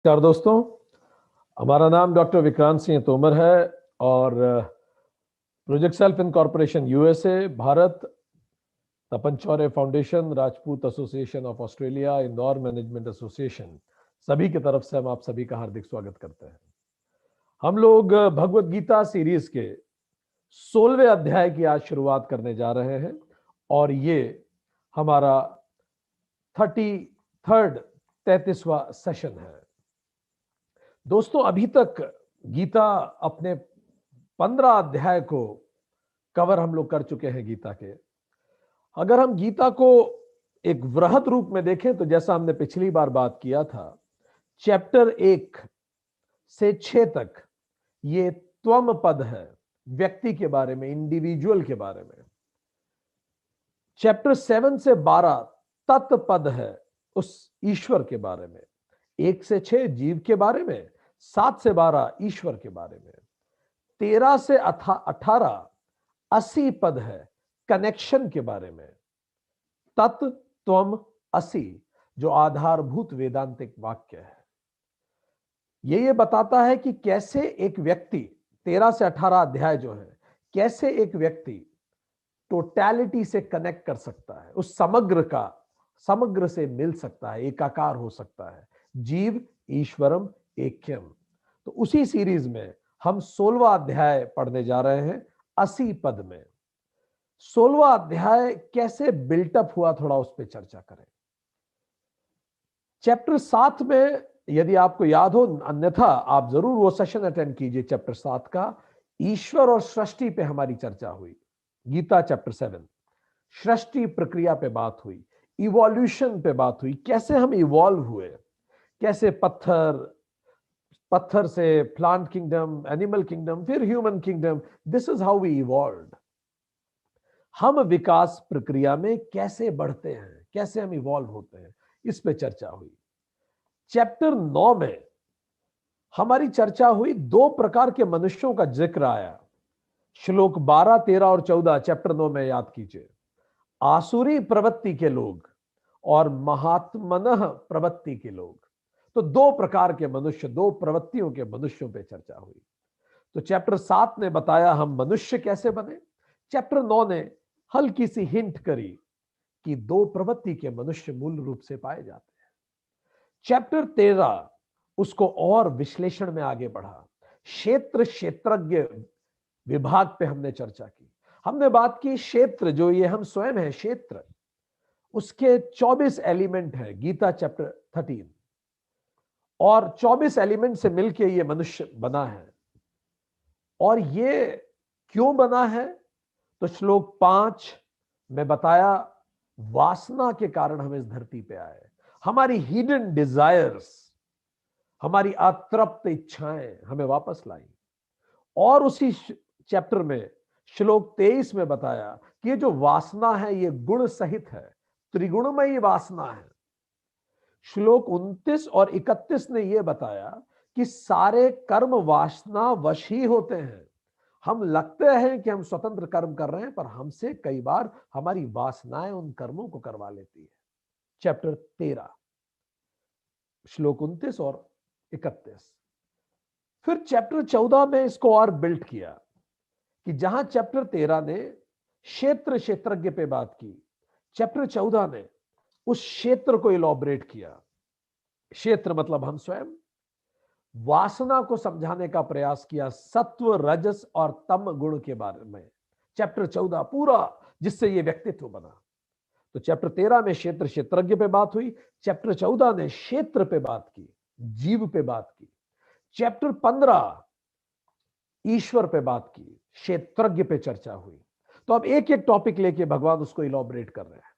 नमस्कार दोस्तों, हमारा नाम डॉक्टर विक्रांत सिंह तोमर है और project self incorporation USA, Bharat, Tapan Chaure foundation, Rajput association of Australia, Indore management association, सभी की तरफ से हम आप सभी का हार्दिक स्वागत करते हैं। हम लोग भगवत गीता सीरीज के 16वें अध्याय की आज शुरुआत करने जा रहे हैं और ये हमारा 33वां सेशन है। दोस्तों, अभी तक गीता अपने 15 अध्याय को कवर हम लोग कर चुके हैं गीता के। अगर हम गीता को एक वृहद रूप में देखें तो जैसा हमने पिछली बार बात किया था, चैप्टर 1 से 6 तक ये त्वम पद है, व्यक्ति के बारे में, इंडिविजुअल के बारे में। चैप्टर 7 से 12 तत्पद है, उस ईश्वर के बारे में। 1 से 6 जीव के बारे में, 7 से 12 ईश्वर के बारे में। 13 से 18 80 पद है, कनेक्शन के बारे में। तत् त्वम असि, जो आधारभूत वेदांतिक वाक्य है, ये बताता है कि कैसे एक व्यक्ति, 13 से 18 अध्याय जो है, कैसे एक व्यक्ति टोटैलिटी से कनेक्ट कर सकता है, उस समग्र से मिल सकता है, एकाकार हो सकता है। जीव ईश्वरम ऐक्यम। तो उसी सीरीज में हम 16वां अध्याय पढ़ने जा रहे हैं 80 पद में। 16वां अध्याय कैसे बिल्टअप हुआ, थोड़ा उस पर चर्चा करें। चैप्टर 7 में, यदि आपको याद हो, अन्यथा आप जरूर वो सेशन अटेंड कीजिए चैप्टर 7 का। ईश्वर और सृष्टि पे हमारी चर्चा हुई। गीता चैप्टर 7 सृष्टि प्रक्रिया पे बात हुई, इवोल्यूशन पे बात हुई, कैसे हम इवॉल्व हुए, कैसे पत्थर से प्लांट किंगडम, एनिमल किंगडम, फिर human kingdom. This is how we evolved. हम विकास प्रक्रिया में कैसे बढ़ते हैं, कैसे हम इवॉल्व होते हैं, इस पे चर्चा हुई। चैप्टर 9 में हमारी चर्चा हुई, 2 प्रकार के मनुष्यों का जिक्र आया। श्लोक 12, 13 और 14 चैप्टर 9 में याद कीजिए। आसुरी प्रवृत्ति के लोग और महात्मनः प्रवृत्ति के लोग। तो 2 प्रकार के मनुष्य, 2 प्रवृत्तियों के मनुष्यों पे चर्चा हुई। तो चैप्टर 7 ने बताया हम मनुष्य कैसे बने। चैप्टर 9 ने हल्की सी हिंट करी कि 2 प्रवृत्ति के मनुष्य मूल रूप से पाए जाते हैं। चैप्टर 13 उसको और विश्लेषण में आगे बढ़ा। क्षेत्रज्ञ विभाग पे हमने चर्चा की। हमने बात की क्षेत्र, जो ये हम स्वयं है, क्षेत्र, उसके 24 एलिमेंट है गीता चैप्टर 13, और 24 एलिमेंट से मिलके ये मनुष्य बना है। और ये क्यों बना है, तो श्लोक 5 में बताया, वासना के कारण हम इस धरती पे आए। हमारी हिडन डिजायर्स, हमारी अतृप्त इच्छाएं हमें वापस लाई। और उसी चैप्टर में श्लोक 23 में बताया कि ये जो वासना है, ये गुण सहित है, त्रिगुणमयी वासना है। श्लोक 29 और 31 ने यह बताया कि सारे कर्म वासना वश ही होते हैं। हम लगते हैं कि हम स्वतंत्र कर्म कर रहे हैं, पर हमसे कई बार हमारी वासनाएं उन कर्मों को करवा लेती है। चैप्टर 13 श्लोक 29 और 31। फिर चैप्टर 14 में इसको और बिल्ट किया कि जहां चैप्टर 13 ने क्षेत्रज्ञ पे बात की, चैप्टर 14 ने उस क्षेत्र को इलॉबरेट किया। क्षेत्र मतलब हम स्वयं। वासना को समझाने का प्रयास किया, सत्व, रजस और तम गुण के बारे में। चैप्टर 14 पूरा, जिससे यह व्यक्तित्व बना। तो चैप्टर 13 में क्षेत्रज्ञ पे बात हुई। चैप्टर 14 ने क्षेत्र पे बात की, जीव पे बात की। चैप्टर 15 ईश्वर पे बात की, क्षेत्रज्ञ पे चर्चा हुई। तो अब एक एक टॉपिक लेके भगवान उसको इलॉबरेट कर रहे हैं।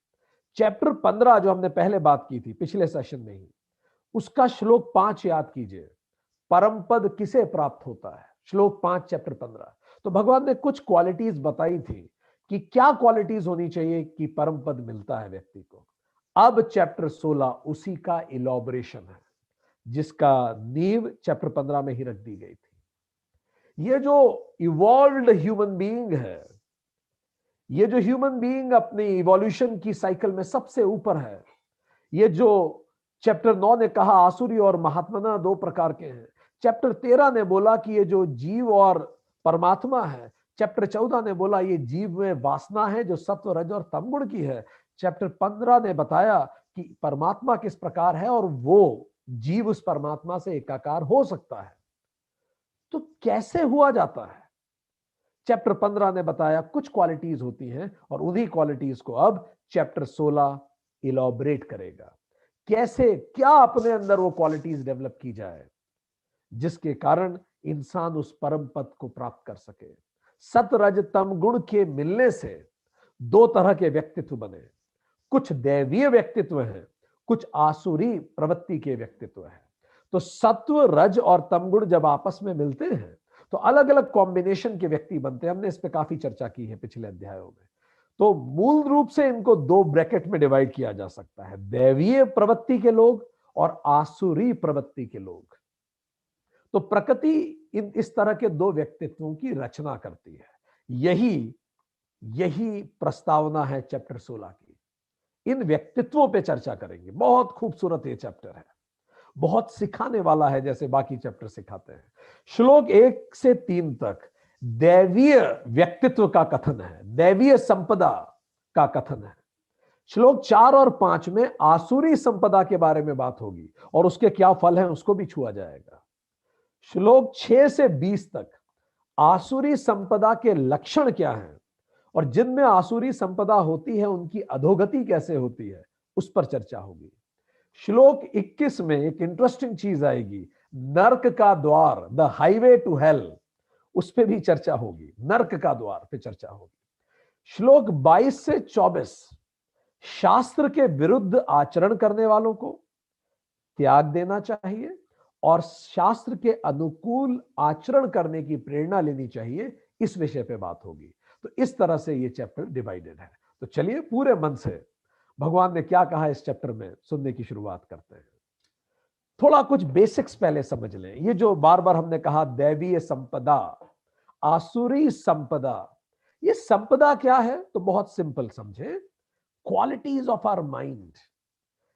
चैप्टर 15 जो हमने पहले बात की थी पिछले सेशन में ही, उसका श्लोक 5 याद कीजिए। परम पद किसे प्राप्त होता है, श्लोक 5 चैप्टर 15। तो भगवान ने कुछ क्वालिटीज बताई थी कि क्या क्वालिटीज होनी चाहिए कि परम पद मिलता है व्यक्ति को। अब चैप्टर 16 उसी का इलॉबरेशन है, जिसका नींव चैप्टर 15 में ही रख दी गई थी। ये जो इवॉल्व्ड ह्यूमन बीइंग है, ये जो ह्यूमन बीइंग अपनी इवोल्यूशन की साइकिल में सबसे ऊपर है, ये जो चैप्टर 9 ने कहा आसुरी और महात्मना दो प्रकार के हैं। चैप्टर 13 ने बोला कि ये जो जीव और परमात्मा है। चैप्टर 14 ने बोला ये जीव में वासना है जो सत्व रज और तमगुण की है। चैप्टर 15 ने बताया कि परमात्मा किस प्रकार है और वो जीव उस परमात्मा से एकाकार हो सकता है। तो कैसे हुआ जाता है? चैप्टर 15 ने बताया कुछ क्वालिटीज होती हैं और उन्हीं क्वालिटीज को अब चैप्टर 16 इलॉबरेट करेगा। कैसे, क्या अपने अंदर वो क्वालिटीज डेवलप की जाए जिसके कारण इंसान उस परम पद को प्राप्त कर सके। सत रज तम गुण के मिलने से दो तरह के व्यक्तित्व बने। कुछ दैवीय व्यक्तित्व हैं, कुछ आसुरी प्रवृत्ति के व्यक्तित्व हैं। तो सत्व रज और तमगुण जब आपस में मिलते हैं तो अलग अलग कॉम्बिनेशन के व्यक्ति बनते हैं। हमने इस पे काफी चर्चा की है पिछले अध्यायों में। तो मूल रूप से इनको दो ब्रैकेट में डिवाइड किया जा सकता है, दैवीय प्रवृत्ति के लोग और आसुरी प्रवृत्ति के लोग। तो प्रकृति इस तरह के दो व्यक्तित्वों की रचना करती है। यही प्रस्तावना है चैप्टर 16 की। इन व्यक्तित्वों पे चर्चा करेंगे। बहुत खूबसूरत ये चैप्टर है, बहुत सिखाने वाला है जैसे बाकी चैप्टर सिखाते हैं। श्लोक 1 से 3 तक दैवीय व्यक्तित्व का कथन है, दैवीय संपदा का कथन है। श्लोक 4 और 5 में आसुरी संपदा के बारे में बात होगी और उसके क्या फल हैं उसको भी छुआ जाएगा। श्लोक 6 से 20 तक आसुरी संपदा के लक्षण क्या हैं और जिनमें आसुरी संपदा होती है उनकी अधोगति कैसे होती है उस पर चर्चा होगी। श्लोक 21 में एक इंटरेस्टिंग चीज आएगी, नर्क का द्वार, द हाईवे टू हेल, उस पर भी चर्चा होगी। नर्क का द्वार पे चर्चा होगी। श्लोक 22 से 24 शास्त्र के विरुद्ध आचरण करने वालों को त्याग देना चाहिए और शास्त्र के अनुकूल आचरण करने की प्रेरणा लेनी चाहिए, इस विषय पे बात होगी। तो इस तरह से ये चैप्टर डिवाइडेड है। तो चलिए पूरे मन से भगवान ने क्या कहा इस चैप्टर में सुनने की शुरुआत करते हैं। थोड़ा कुछ बेसिक्स पहले समझ लें। ये जो बार बार हमने कहा दैवीय संपदा, आसुरी संपदा, ये संपदा क्या है? तो बहुत सिंपल समझे, क्वालिटीज ऑफ आवर माइंड।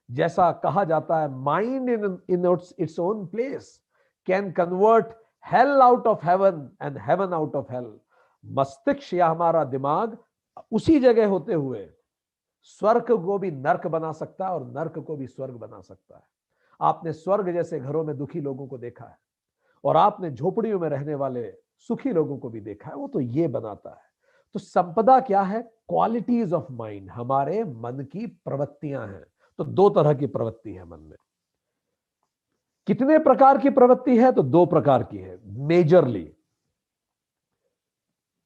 जैसा कहा जाता है mind in its own place can convert hell out of heaven and heaven out of hell. मस्तिष्क या हमारा दिमाग उसी जगह होते हुए स्वर्ग को भी नर्क बना सकता है और नर्क को भी स्वर्ग बना सकता है। आपने स्वर्ग जैसे घरों में दुखी लोगों को देखा है और आपने झोपड़ियों में रहने वाले सुखी लोगों को भी देखा है, वो तो ये बनाता है। तो संपदा क्या है? क्वालिटीज ऑफ माइंड, हमारे मन की प्रवृत्तियां हैं। तो दो तरह की प्रवृत्ति है मन में। कितने प्रकार की प्रवृत्ति है? तो दो प्रकार की है मेजरली,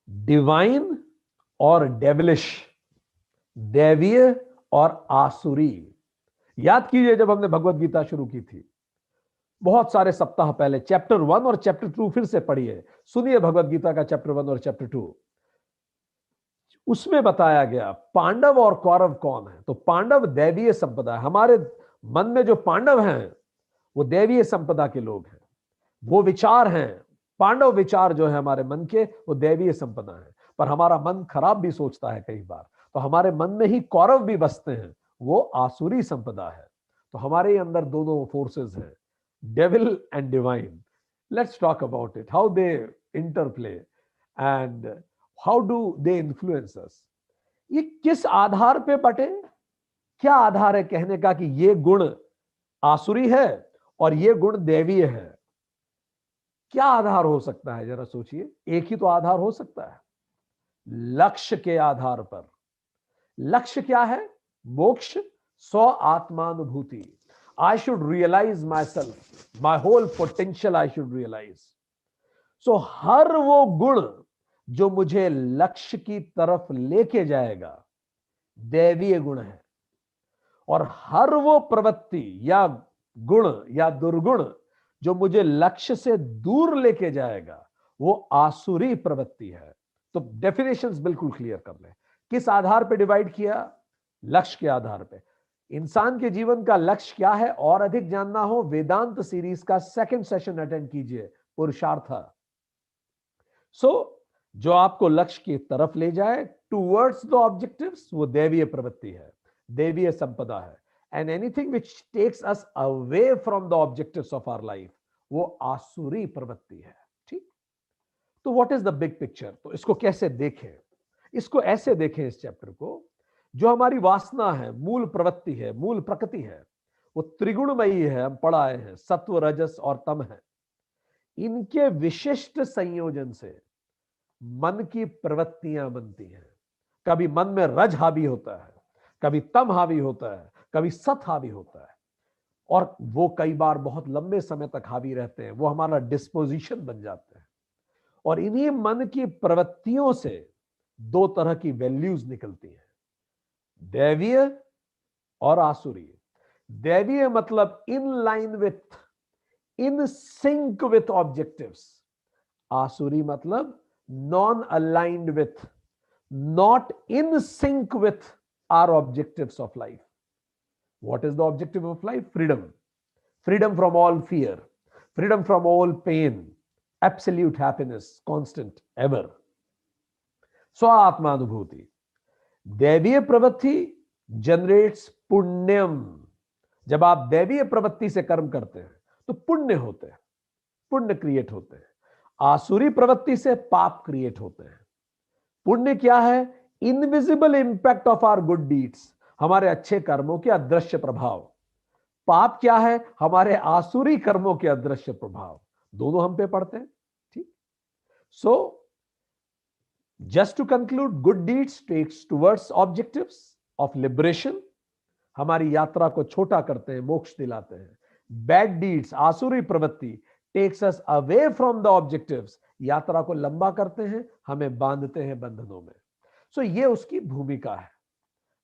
डिवाइन और डेविलिश, दैवीय और आसुरी। याद कीजिए जब हमने भगवत गीता शुरू की थी बहुत सारे सप्ताह पहले, चैप्टर 1 और चैप्टर 2 फिर से पढ़िए, सुनिए भगवत गीता का चैप्टर 1 और चैप्टर 2। उसमें बताया गया पांडव और कौरव कौन है। तो पांडव दैवीय संपदा है। हमारे मन में जो पांडव हैं वो दैवीय संपदा के लोग हैं, वो विचार हैं। पांडव विचार जो है हमारे मन के, वो दैवीय संपदा है। पर हमारा मन खराब भी सोचता है कई बार, तो हमारे मन में ही कौरव भी बसते हैं, वो आसुरी संपदा है। तो हमारे अंदर दोनों फोर्सेस हैं, devil and divine. Let's talk about it, how they interplay and how do they influence अस। ये किस आधार पे बटे? क्या आधार है कहने का कि ये गुण आसुरी है और ये गुण दैवीय है? क्या आधार हो सकता है? जरा सोचिए। एक ही तो आधार हो सकता है, लक्ष्य के आधार पर। लक्ष्य क्या है? मोक्ष, स्व आत्मानुभूति। I should realise my self, my whole potential I should realise. So हर वो गुण जो मुझे लक्ष्य की तरफ लेके जाएगा दैवीय गुण है, और हर वो प्रवृत्ति या गुण या दुर्गुण जो मुझे लक्ष्य से दूर लेके जाएगा वो आसुरी प्रवृत्ति है। तो डेफिनेशंस बिल्कुल क्लियर कर लें। किस आधार पे डिवाइड किया? लक्ष्य के आधार पे। इंसान के जीवन का लक्ष्य क्या है और अधिक जानना हो, वेदांत सीरीज का 2nd सेशन अटेंड कीजिए, पुरुषार्थ। जो आपको लक्ष्य की तरफ ले जाए, टूवर्ड्स द ऑब्जेक्टिव्स, वो दैवीय प्रवृत्ति है, दैवीय संपदा है। And anything which takes us away from the objectives of our life, वो आसुरी प्रवृत्ति है। ठीक, तो what is the big picture? तो इसको कैसे देखें? इसको ऐसे देखें इस चैप्टर को, जो हमारी वासना है, मूल प्रवृत्ति है, मूल प्रकृति है, वो त्रिगुणमयी है। हम पढ़ आए हैं, सत्व, रजस और तम है। इनके विशिष्ट संयोजन से मन की प्रवृत्तियां बनती हैं। कभी मन में रज हावी होता है, कभी तम हावी होता है, कभी सत हावी होता है, और वो कई बार बहुत लंबे समय तक हावी रहते हैं। वो हमारा डिस्पोजिशन बन जाते हैं। और इन्हीं मन की प्रवृत्तियों से दो तरह की वैल्यूज निकलती हैं, दैवीय और आसुरी। दैवीय मतलब in line with, in sync with objectives. आसुरी मतलब non aligned with, not in sync with our objectives of life. What is the objective of life? Freedom. Freedom from all fear. Freedom from all pain. Absolute happiness. Constant. Ever. स्वात्मानुभूति। दैवीय प्रवृत्ति generates Punyam. जब आप दैवीय प्रवृत्ति से कर्म करते हैं तो पुण्य होते हैं, पुण्य क्रिएट होते हैं। आसुरी प्रवृत्ति से पाप क्रिएट होते हैं। पुण्य क्या है? Invisible impact of our good deeds, हमारे अच्छे कर्मों के अदृश्य प्रभाव। पाप क्या है? हमारे आसुरी कर्मों के अदृश्य प्रभाव। दोनों हम पे पड़ते हैं। ठीक, so just to conclude, good deeds takes towards objectives of liberation, हमारी यात्रा को छोटा करते हैं, मोक्ष दिलाते हैं। बैड डीड्स, आसुरी प्रवृत्ति, takes us away from the objectives, यात्रा को लंबा करते हैं, हमें बांधते हैं बंधनों में। सो ये उसकी भूमिका है।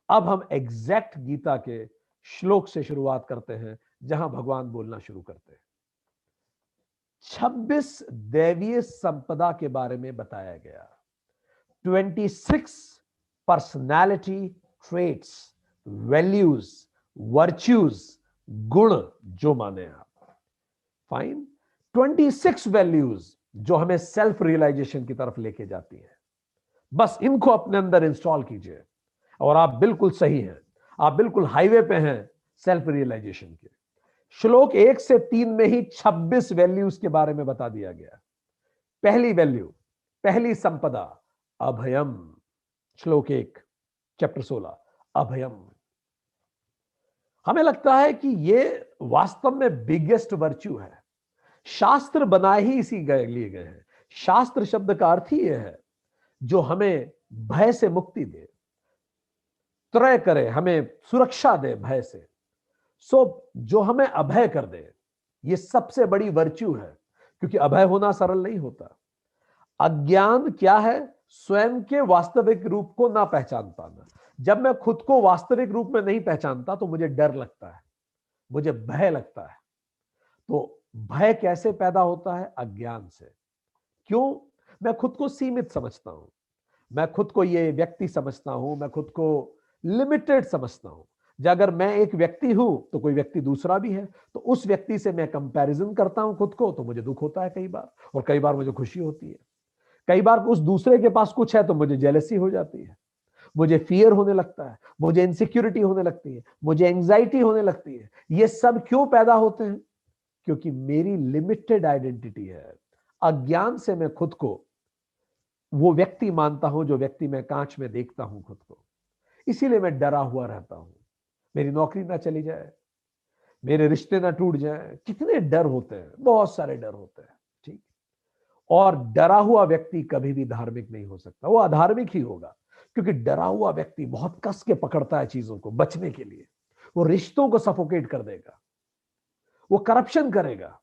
अब हम एग्जैक्ट गीता के श्लोक से शुरुआत करते हैं, जहां भगवान बोलना शुरू करते हैं। 26 दैवीय संपदा के बारे में बताया गया। 26 पर्सनालिटी ट्रेट्स, वैल्यूज, वर्च्यूज, गुण जो माने आप। फाइन, 26 वैल्यूज जो हमें सेल्फ रियलाइजेशन की तरफ लेके जाती है। बस इनको अपने अंदर इंस्टॉल कीजिए और आप बिल्कुल सही हैं, आप बिल्कुल हाईवे पे हैं सेल्फ रियलाइजेशन के। श्लोक 1 से 3 में ही 26 वैल्यूज के बारे में बता दिया गया। पहली वैल्यू, पहली संपदा, अभयम। श्लोक 1 चैप्टर 16, अभयम। हमें लगता है कि यह वास्तव में बिगेस्ट वर्च्यू है। शास्त्र बनाए ही इसी लिए गए हैं। शास्त्र शब्द का अर्थ ही यह है जो हमें भय से मुक्ति दे, त्रय करे, हमें सुरक्षा दे भय से। सो जो हमें अभय कर दे, ये सबसे बड़ी वर्च्यू है, क्योंकि अभय होना सरल नहीं होता। अज्ञान क्या है? स्वयं के वास्तविक रूप को ना पहचान पाना। जब मैं खुद को वास्तविक रूप में नहीं पहचानता तो मुझे डर लगता है, मुझे भय लगता है। तो भय कैसे पैदा होता है? अज्ञान से। क्यों? मैं खुद को सीमित समझता हूं, मैं खुद को ये व्यक्ति समझता हूं, मैं खुद को लिमिटेड समझता हूं। जब अगर मैं एक व्यक्ति हूं तो कोई व्यक्ति दूसरा भी है, तो उस व्यक्ति से मैं कंपैरिजन करता हूं खुद को, तो मुझे दुख होता है कई बार, और कई बार मुझे खुशी होती है। कई बार उस दूसरे के पास कुछ है तो मुझे जेलसी हो जाती है, मुझे फियर होने लगता है, मुझे इनसिक्योरिटी होने लगती है, मुझे एंजाइटी होने लगती है। ये सब क्यों पैदा होते हैं? क्योंकि मेरी लिमिटेड आइडेंटिटी है। अज्ञान से मैं खुद को वो व्यक्ति मानता हूं जो व्यक्ति मैं कांच में देखता हूं खुद को। इसीलिए मैं डरा हुआ रहता हूं, मेरी नौकरी ना चली जाए, मेरे रिश्ते ना टूट जाए। कितने डर होते हैं, बहुत सारे डर होते हैं। ठीक, और डरा हुआ व्यक्ति कभी भी धार्मिक नहीं हो सकता, वो अधार्मिक ही होगा। क्योंकि डरा हुआ व्यक्ति बहुत कस के पकड़ता है चीजों को बचने के लिए, वो रिश्तों को सफोकेट कर देगा, वो करप्शन करेगा।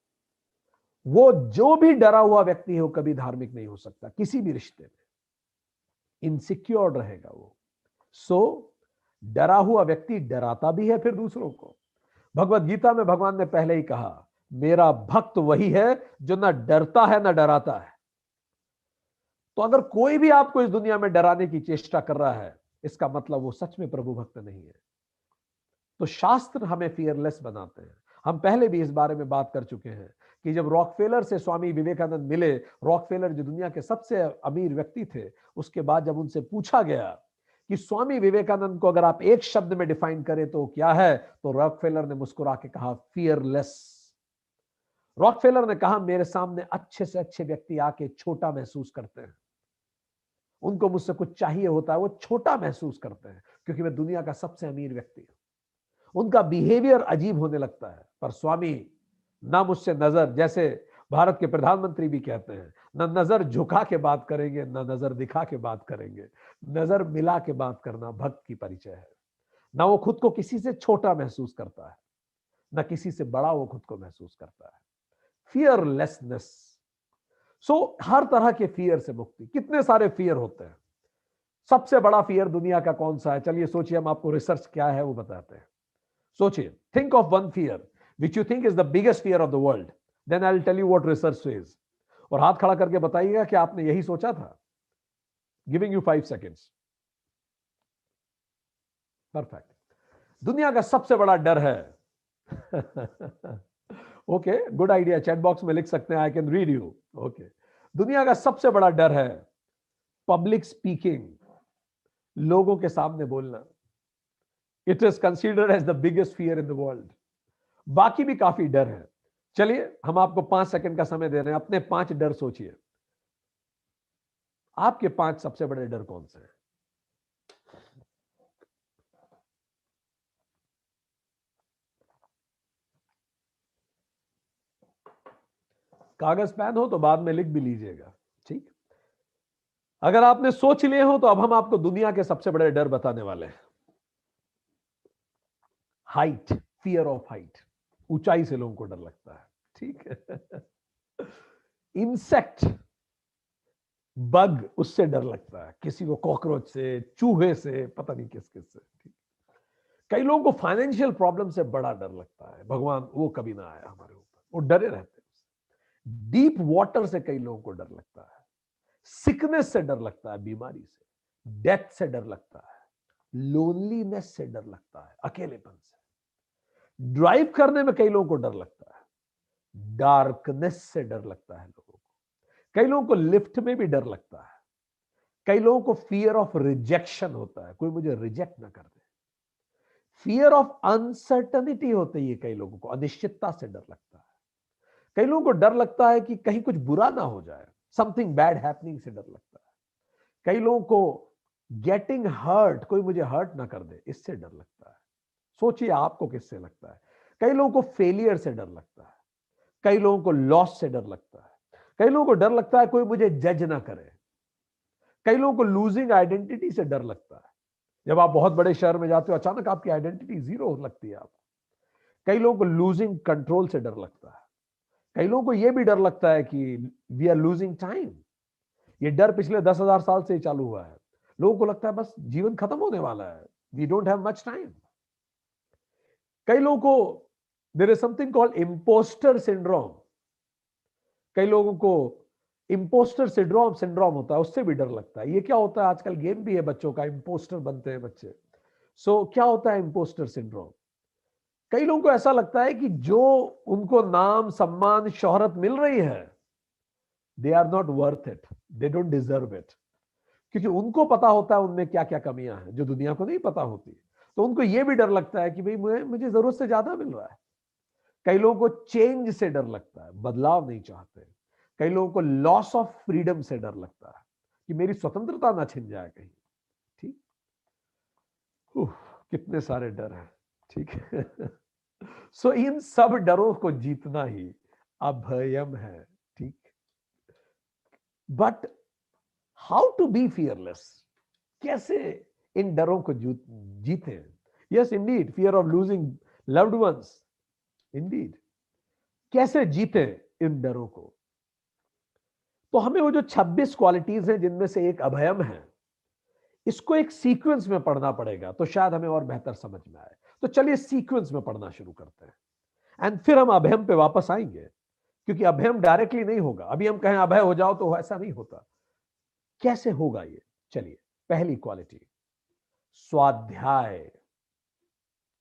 वो जो भी डरा हुआ व्यक्ति है वो कभी धार्मिक नहीं हो सकता किसी भी रिश्ते में, इनसिक्योर रहेगा वो। सो डरा हुआ व्यक्ति डराता भी है फिर दूसरों को। भगवत गीता में भगवान ने पहले ही कहा, मेरा भक्त वही है जो ना डरता है ना डराता है। तो अगर कोई भी आपको इस दुनिया में डराने की चेष्टा कर रहा है, इसका मतलब वो सच में प्रभु भक्त नहीं है। तो शास्त्र हमें फियरलेस बनाते हैं। हम पहले भी इस बारे में बात कर चुके हैं कि जब रॉकफेलर से स्वामी विवेकानंद मिले, रॉकफेलर जो दुनिया के सबसे अमीर व्यक्ति थे, उसके बाद जब उनसे पूछा गया कि स्वामी विवेकानंद को अगर आप एक शब्द में डिफाइन करें तो क्या है, तो रॉकफेलर ने मुस्कुरा के कहा फियरलेस। रॉकफेलर ने कहा मेरे सामने अच्छे से अच्छे व्यक्ति आके छोटा महसूस करते हैं, उनको मुझसे कुछ चाहिए होता है, वो छोटा महसूस करते हैं क्योंकि मैं दुनिया का सबसे अमीर व्यक्ति हूं। उनका बिहेवियर अजीब होने लगता है। पर स्वामी ना मुझसे नजर, जैसे भारत के प्रधानमंत्री भी कहते हैं, ना नजर झुका के बात करेंगे, ना नजर दिखा के बात करेंगे, नजर मिला के बात करना भक्त की परिचय है। ना वो खुद को किसी से छोटा महसूस करता है, ना किसी से बड़ा वो खुद को महसूस करता है। फियरलेसनेस। सो हर तरह के फियर से मुक्ति। कितने सारे फियर होते हैं। सबसे बड़ा फियर दुनिया का कौन सा है? चलिए सोचिए, हम आपको रिसर्च क्या है वो बताते हैं। सोचिए, think of one fear which you think is the biggest fear of the world, then I will tell you what research says. और हाथ खड़ा करके बताइएगा कि आपने यही सोचा था। Giving you 5 seconds. परफेक्ट। दुनिया का सबसे बड़ा डर है okay, good idea. Chat box में लिख सकते हैं, I can read you. Okay, दुनिया का सबसे बड़ा डर है पब्लिक स्पीकिंग, लोगों के सामने बोलना। It is considered as the biggest fear in the world. बाकी भी काफी डर है। चलिए हम आपको 5 सेकंड का समय दे रहे हैं, अपने 5 डर सोचिए। आपके 5 सबसे बड़े डर कौन से हैं? कागज पेन हो तो बाद में लिख भी लीजिएगा, ठीक। अगर आपने सोच लिए हो तो अब हम आपको दुनिया के सबसे बड़े डर बताने वाले हैं। Height, fear of height. ऊंचाई से लोगों को डर लगता है, ठीक है। इंसेक्ट, बग, उससे डर लगता है। किसी को कॉकरोच से, चूहे से, पता नहीं किस किस से, ठीक। कई लोगों को फाइनेंशियल प्रॉब्लम से बड़ा डर लगता है, भगवान वो कभी ना आया हमारे ऊपर, वो डरे रहते हैं। डीप वाटर से कई लोगों को डर लगता है। सिकनेस से डर लगता है, बीमारी से। डेथ से डर लगता है। लोनलीनेस से डर लगता है, अकेलेपन से। ड्राइव करने में कई लोगों को डर लगता है। डार्कनेस से डर लगता है लोगों को। कई लोगों को लिफ्ट में भी डर लगता है। कई लोगों को फियर ऑफ रिजेक्शन होता है, कोई मुझे रिजेक्ट ना कर दे। फियर ऑफ अनसर्टनिटी होती है कई लोगों को, अनिश्चितता से डर लगता है। कई लोगों को डर लगता है कि कहीं कुछ बुरा ना हो जाए, समथिंग बैड हैपनिंग से डर लगता है। कई लोगों को गेटिंग हर्ट, कोई मुझे हर्ट ना कर दे, इससे डर लगता है। सोचिए आपको किससे लगता है। कई लोगों को फेलियर से डर लगता है। कई लोगों को लॉस से डर लगता है। कई लोगों को डर लगता है कोई मुझे जज ना करे। कई लोगों को लूजिंग आइडेंटिटी से डर लगता है। जब आप बहुत बड़े शहर में जाते हो, अचानक आपकी आइडेंटिटी जीरो लगती है आपको। कई लोगों को लूजिंग कंट्रोल से डर लगता है। कई लोगों को यह भी डर लगता है कि वी आर लूजिंग टाइम। ये डर पिछले 10,000 साल से ही चालू हुआ है। लोगों को लगता है बस जीवन खत्म होने वाला है, we don't have much time. कई लोगों को there is something called impostor syndrome. कई लोगों को इम्पोस्टर सिंड्रोम होता है, उससे भी डर लगता है। ये क्या होता है, आजकल गेम भी है बच्चों का, इम्पोस्टर बनते हैं बच्चे। सो क्या होता है इम्पोस्टर सिंड्रोम? कई लोगों को ऐसा लगता है कि जो उनको नाम, सम्मान, शोहरत मिल रही है, they are not worth it, they don't deserve it. क्योंकि उनको पता होता है उनमें क्या क्या कमियां हैं जो दुनिया को नहीं पता होती। तो उनको यह भी डर लगता है कि भाई मुझे जरूरत से ज्यादा मिल रहा है। कई लोगों को चेंज से डर लगता है, बदलाव नहीं चाहते। कई लोगों को लॉस ऑफ फ्रीडम से डर लगता है कि मेरी स्वतंत्रता ना छिन जाए कहीं, ठीक। कितने सारे डर हैं, ठीक है। सो इन सब डरों को जीतना ही अभयम है, ठीक। But how to be fearless? कैसे इन डरों को जीते? Yes indeed, fear of losing loved ones, indeed. कैसे जीते इन डरों को? तो हमें वो जो 26 क्वालिटीज हैं जिनमें से एक अभयम है, इसको एक सीक्वेंस में पढ़ना पड़ेगा, तो शायद हमें और बेहतर समझ में आए। तो चलिए सीक्वेंस में पढ़ना शुरू करते हैं, एंड फिर हम अभयम पे वापस आएंगे। क्योंकि अभयम डायरेक्टली नहीं होगा। अभी हम कहें अभय हो जाओ तो ऐसा नहीं होता। कैसे होगा ये? चलिए, पहली क्वालिटी, स्वाध्याय।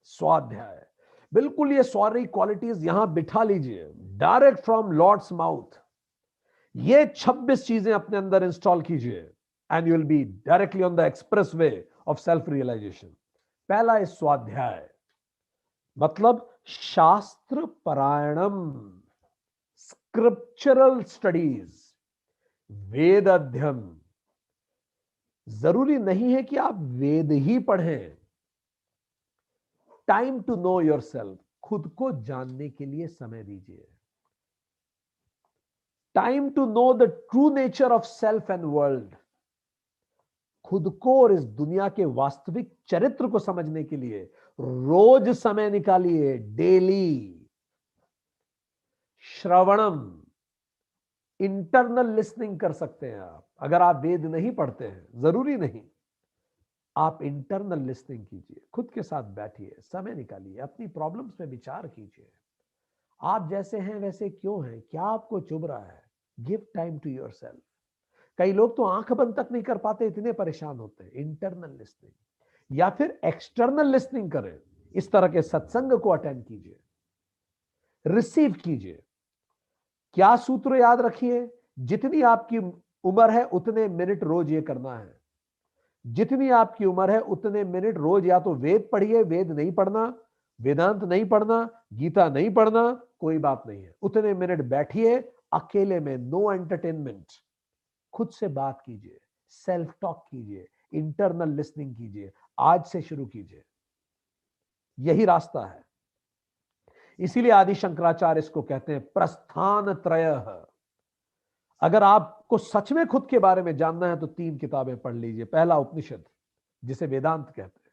स्वाध्याय, बिल्कुल ये सारी क्वालिटीज यहां बिठा लीजिए, डायरेक्ट फ्रॉम लॉर्ड्स माउथ। ये 26 चीजें अपने अंदर इंस्टॉल कीजिए, and you will be directly on the express way of self realisation. पहला है स्वाध्याय, मतलब शास्त्र परायणम, स्क्रिप्चरल स्टडीज, वेद अध्ययन। जरूरी नहीं है कि आप वेद ही पढ़ें। Time to know your self, खुद को जानने के लिए समय दीजिए। Time to know the true nature of self and world, खुद को और इस दुनिया के वास्तविक चरित्र को समझने के लिए रोज समय निकालिए, डेली। श्रवणम, इंटरनल लिसनिंग कर सकते हैं आप। अगर आप वेद नहीं पढ़ते हैं, जरूरी नहीं, आप इंटरनल लिसनिंग कीजिए, खुद के साथ बैठिए, समय निकालिए, अपनी प्रॉब्लम्स पे विचार कीजिए। आप जैसे हैं वैसे क्यों हैं, क्या आपको चुभ रहा है? Give time to yourself. कई लोग तो आंख बंद तक नहीं कर पाते, इतने परेशान होते हैं। इंटरनल लिसनिंग या फिर एक्सटर्नल लिसनिंग करें। इस तरह के सत्संग को अटेंड कीजिए, रिसीव कीजिए। क्या सूत्र याद रखिए? जितनी आपकी उम्र है उतने मिनट रोज ये करना है। जितनी आपकी उम्र है उतने मिनट रोज या तो वेद पढ़िए, वेद नहीं पढ़ना, वेदांत नहीं पढ़ना, गीता नहीं पढ़ना, कोई बात नहीं है। उतने मिनट बैठिए अकेले में, नो एंटरटेनमेंट। खुद से बात कीजिए, सेल्फ टॉक कीजिए, इंटरनल लिसनिंग कीजिए। आज से शुरू कीजिए, यही रास्ता है। इसीलिए आदि शंकराचार्य इसको कहते हैं प्रस्थान त्रयः। अगर आपको सच में खुद के बारे में जानना है तो 3 किताबें पढ़ लीजिए। पहला उपनिषद, जिसे वेदांत कहते हैं।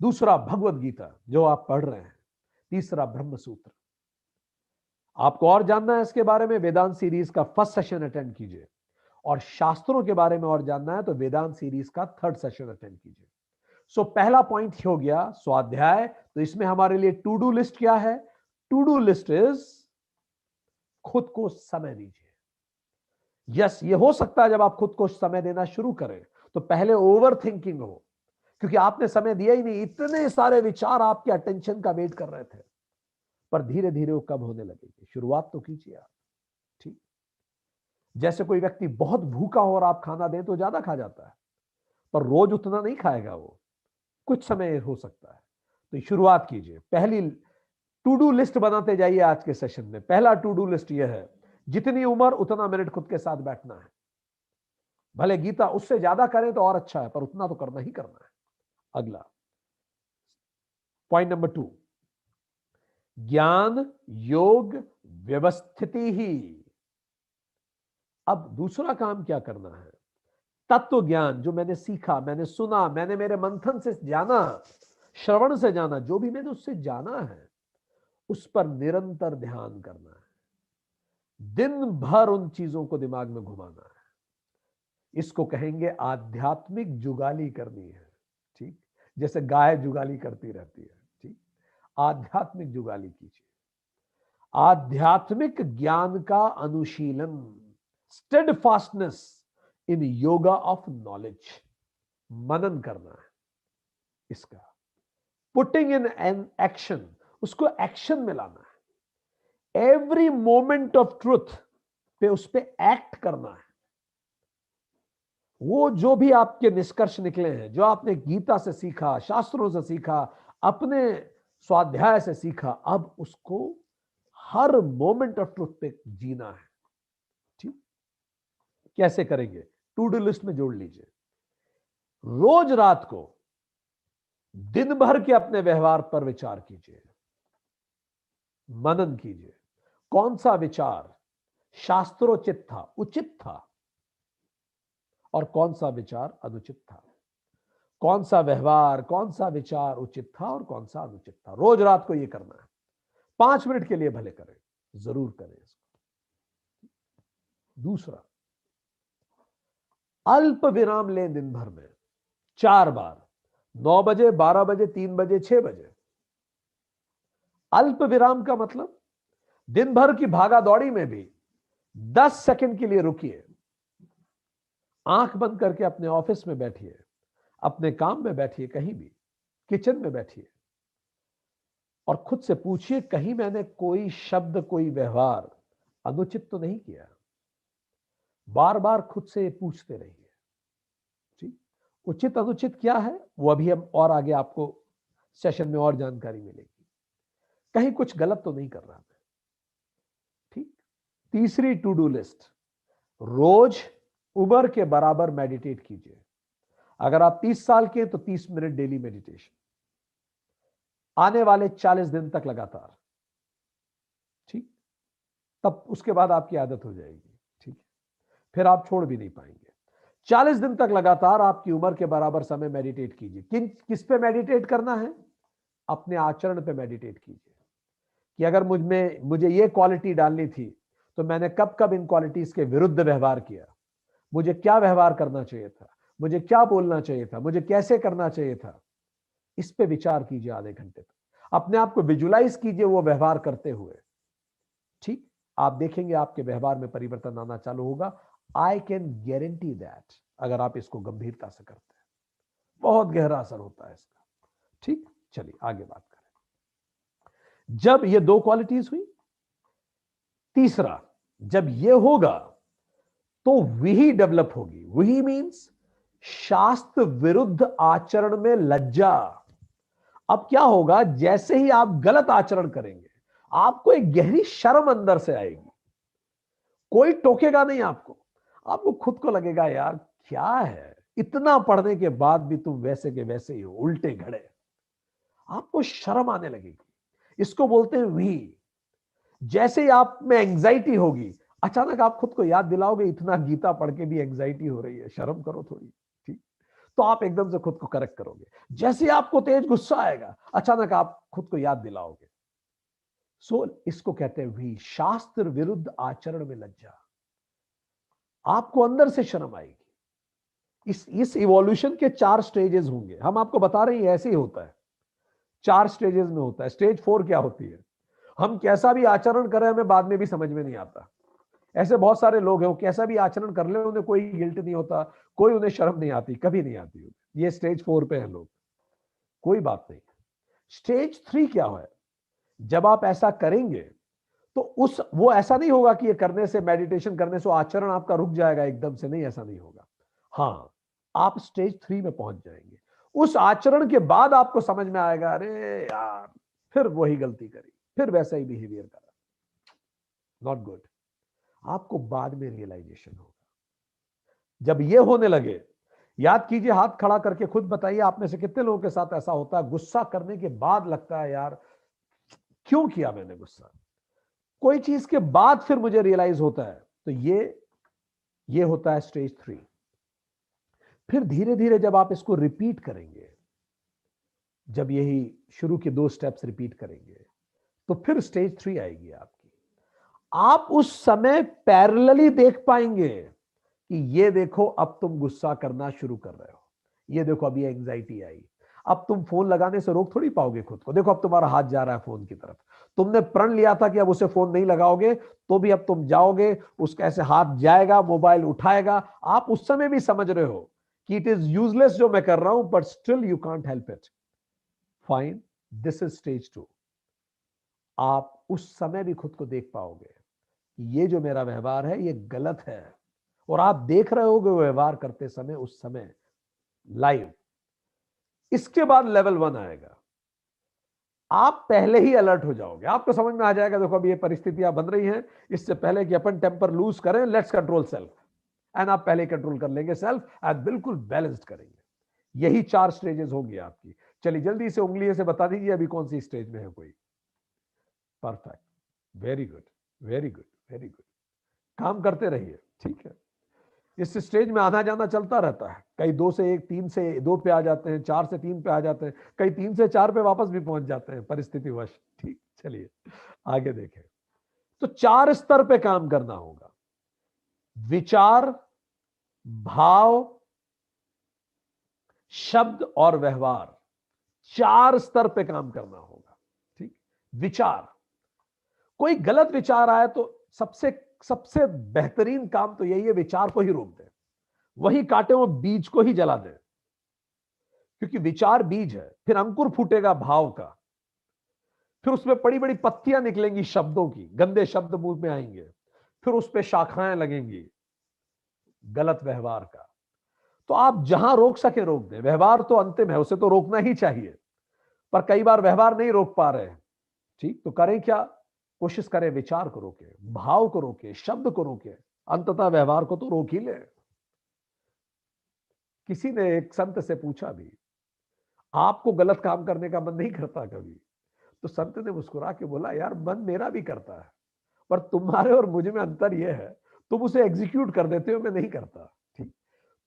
दूसरा भगवद गीता, जो आप पढ़ रहे हैं। तीसरा ब्रह्म सूत्र। आपको और जानना है इसके बारे में, वेदांत सीरीज का फर्स्ट सेशन अटेंड कीजिए। और शास्त्रों के बारे में और जानना है तो वेदांत सीरीज का थर्ड सेशन अटेंड कीजिए। सो पहला पॉइंट हो गया स्वाध्याय। तो इसमें हमारे लिए टू डू लिस्ट क्या है? टू डू लिस्ट इज खुद को समय दीजिए। यस, ये हो सकता है जब आप खुद को समय देना शुरू करें तो पहले ओवर थिंकिंग हो, क्योंकि आपने समय दिया ही नहीं, इतने सारे विचार आपके अटेंशन का वेट कर रहे थे। पर धीरे धीरे वो कब होने लगेगी। शुरुआत तो कीजिए आप। ठीक, जैसे कोई व्यक्ति बहुत भूखा हो और आप खाना दें तो ज्यादा खा जाता है, पर रोज उतना नहीं खाएगा वो, कुछ समय हो सकता है। तो शुरुआत कीजिए। पहली टू डू लिस्ट बनाते जाइए। आज के सेशन में पहला टू डू लिस्ट यह है, जितनी उम्र उतना मिनट खुद के साथ बैठना है। भले गीता उससे ज्यादा करें तो और अच्छा है, पर उतना तो करना ही करना है। अगला पॉइंट नंबर 2, ज्ञान योग व्यवस्थिति ही। अब दूसरा काम क्या करना है? तत्व ज्ञान, जो मैंने सीखा, मैंने सुना, मैंने मेरे मंथन से जाना, श्रवण से जाना, जो भी मैंने उससे जाना है, उस पर निरंतर ध्यान करना है। दिन भर उन चीजों को दिमाग में घुमाना है। इसको कहेंगे आध्यात्मिक जुगाली करनी है। ठीक, जैसे गाय जुगाली करती रहती है। ठीक, आध्यात्मिक जुगाली कीजिए। आध्यात्मिक ज्ञान का अनुशीलन, steadfastness in yoga of knowledge, मनन करना है इसका। पुटिंग इन एन एक्शन, उसको एक्शन में लाना है। एवरी मोमेंट ऑफ ट्रुथ पे उस पे एक्ट करना है। वो जो भी आपके निष्कर्ष निकले हैं, जो आपने गीता से सीखा, शास्त्रों से सीखा, अपने स्वाध्याय से सीखा, अब उसको हर मोमेंट ऑफ ट्रुथ पे जीना है। ठीक, कैसे करेंगे? टू डू लिस्ट में जोड़ लीजिए। रोज रात को दिन भर के अपने व्यवहार पर विचार कीजिए, मनन कीजिए। कौन सा विचार शास्त्रोचित था, उचित था, और कौन सा विचार अनुचित था। कौन सा व्यवहार, कौन सा विचार उचित था और कौन सा अनुचित था। रोज रात को यह करना है। 5 मिनट के लिए भले करें, जरूर करें इसको। दूसरा, अल्प विराम लें दिन भर में 4 बार, 9 बजे, 12 बजे, 3 बजे, 6 बजे। अल्प विराम का मतलब दिन भर की भागा दौड़ी में भी 10 सेकंड के लिए रुकिए, आंख बंद करके अपने ऑफिस में बैठिए, अपने काम में बैठिए, कहीं भी किचन में बैठिए, और खुद से पूछिए कहीं मैंने कोई शब्द, कोई व्यवहार अनुचित तो नहीं किया। बार बार खुद से पूछते रहिए। ठीक, उचित अनुचित क्या है वो अभी हम और आगे आपको सेशन में और जानकारी मिलेगी। कहीं कुछ गलत तो नहीं कर रहा मैं, ठीक। तीसरी टू डू लिस्ट, रोज उम्र के बराबर मेडिटेट कीजिए। अगर आप 30 साल के तो 30 मिनट डेली मेडिटेशन, आने वाले 40 दिन तक लगातार, ठीक। तब उसके बाद आपकी आदत हो जाएगी, ठीक। फिर आप छोड़ भी नहीं पाएंगे। 40 दिन तक लगातार आपकी उम्र के बराबर समय मेडिटेट कीजिए। किस पे मेडिटेट करना है? अपने आचरण पे मेडिटेट कीजिए कि अगर मुझे ये क्वालिटी डालनी थी तो मैंने कब कब इन क्वालिटीज के विरुद्ध व्यवहार किया, मुझे क्या व्यवहार करना चाहिए था, मुझे क्या बोलना चाहिए था, मुझे कैसे करना चाहिए था। इस पे विचार कीजिए आधे घंटे तक, अपने आप को विजुलाइज कीजिए वो व्यवहार करते हुए, ठीक। आप देखेंगे आपके व्यवहार में परिवर्तन आना चालू होगा। आई कैन गारंटी दैट, अगर आप इसको गंभीरता से करते हैं बहुत गहरा असर होता है इसका, ठीक। चलिए आगे बात करें। जब ये दो क्वालिटीज हुई, तीसरा, जब ये होगा तो वही डेवलप होगी। वही मींस शास्त्र विरुद्ध आचरण में लज्जा। अब क्या होगा, जैसे ही आप गलत आचरण करेंगे आपको एक गहरी शर्म अंदर से आएगी। कोई टोकेगा नहीं आपको, आपको खुद को लगेगा यार क्या है, इतना पढ़ने के बाद भी तुम वैसे के वैसे ही हो, उल्टे घड़े। आपको शर्म आने लगेगी। इसको बोलते हैं वी। जैसे ही आप में एंजाइटी होगी, अचानक आप खुद को याद दिलाओगे इतना गीता पढ़ के भी एंजाइटी हो रही है, शर्म करो थोड़ी, ठीक। तो आप एकदम से खुद को करेक्ट करोगे। जैसे ही आपको तेज गुस्सा आएगा, अचानक आप खुद को याद दिलाओगे। सो इसको कहते हैं वी, शास्त्र विरुद्ध आचरण में लज्जा। आपको अंदर से शर्म आएगी। इस इवोल्यूशन के 4 स्टेजेस होंगे, हम आपको बता रहे हैं ऐसे ही होता है, 4 स्टेजेस में होता है। स्टेज 4 क्या होती है? हम कैसा भी आचरण करें हमें बाद में भी समझ में नहीं आता। ऐसे बहुत सारे लोग हैं वो कैसा भी आचरण कर ले उन्हें कोई गिल्ट नहीं होता, कोई उन्हें शर्म नहीं आती, कभी नहीं आती। ये स्टेज 4 पे हैं लोग, कोई बात नहीं। स्टेज 3 क्या है? जब आप ऐसा करेंगे तो वो ऐसा नहीं होगा कि ये करने से, मेडिटेशन करने से आचरण आपका रुक जाएगा एकदम से, नहीं, ऐसा नहीं होगा। हाँ, आप स्टेज 3 में पहुंच जाएंगे। उस आचरण के बाद आपको समझ में आएगा अरे यार फिर वही गलती करी, फिर वैसा ही बिहेवियर करा, नॉट गुड। आपको बाद में रियलाइजेशन होगा। जब ये होने लगे, याद कीजिए, हाथ खड़ा करके खुद बताइए आप में से कितने लोगों के साथ ऐसा होता है, गुस्सा करने के बाद लगता है यार क्यों किया मैंने गुस्सा, कोई चीज के बाद फिर मुझे रियलाइज होता है। तो ये होता है स्टेज 3। फिर धीरे धीरे जब आप इसको रिपीट करेंगे, जब यही शुरू के 2 स्टेप्स रिपीट करेंगे तो फिर स्टेज 3 आएगी आपकी। आप उस समय पैरेलली देख पाएंगे कि ये देखो अब तुम गुस्सा करना शुरू कर रहे हो, ये देखो अभी एंजाइटी आई। अब तुम फोन लगाने से रोक थोड़ी पाओगे खुद को, देखो अब तुम्हारा हाथ जा रहा है फोन की तरफ। तुमने प्रण लिया था कि अब उसे फोन नहीं लगाओगे, तो भी अब तुम जाओगे, उसका ऐसे हाथ जाएगा, मोबाइल उठाएगा। आप उस समय भी समझ रहे हो कि इट इज यूजलेस जो मैं कर रहा हूं, but still you can't help it. Fine, this is stage 2। आप उस समय भी खुद को देख पाओगे ये जो मेरा व्यवहार है ये गलत है, और आप देख रहे होगे व्यवहार करते समय उस समय लाइव। इसके बाद लेवल 1 आएगा। आप पहले ही अलर्ट हो जाओगे, आपको समझ में आ जाएगा देखो अब ये परिस्थितियां बन रही हैं, इससे पहले कि अपन टेम्पर लूज करें, लेट्स कंट्रोल सेल्फ। एंड आप पहले कंट्रोल कर लेंगे सेल्फ एंड बिल्कुल बैलेंस्ड करेंगे। यही 4 स्टेजेस होंगी आपकी। चलिए जल्दी से उंगली से बता दीजिए अभी कौन सी स्टेज में है कोई। Perfect, very good, very good, very good. काम करते रहिए, ठीक है। इस स्टेज में आना जाना चलता रहता है, कई 2 से 1, 3 से 2 पे आ जाते हैं, 4 से 3 पे आ जाते हैं, कई 3 से 4 पे वापस भी पहुंच जाते हैं परिस्थितिवश, ठीक। चलिए आगे देखें। तो 4 स्तर पे काम करना होगा, विचार, भाव, शब्द और व्यवहार। 4 स्तर पे काम करना होगा, ठीक। विचार, कोई गलत विचार आए तो सबसे सबसे बेहतरीन काम तो यही है विचार को ही रोक दे, वही काटे वो बीज को ही जला दे, क्योंकि विचार बीज है। फिर अंकुर फूटेगा भाव का, फिर उसमें बड़ी बड़ी पत्तियां निकलेंगी शब्दों की, गंदे शब्द मुंह में आएंगे, फिर उस पर शाखाएं लगेंगी गलत व्यवहार का। तो आप जहां रोक सके रोक दें। व्यवहार तो अंतिम है, उसे तो रोकना ही चाहिए, पर कई बार व्यवहार नहीं रोक पा रहे हैं, ठीक, तो करें क्या? कोशिश करें विचार को रोके, भाव को रोके, शब्द को रोके, अंततः व्यवहार को तो रोक ही ले। किसी ने एक संत से पूछा भी, आपको गलत काम करने का मन नहीं करता कभी? तो संत ने मुस्कुरा के बोला, यार मन मेरा भी करता है, पर तुम्हारे और मुझे में अंतर यह है, तुम उसे एग्जीक्यूट कर देते हो, मैं नहीं करता। ठीक,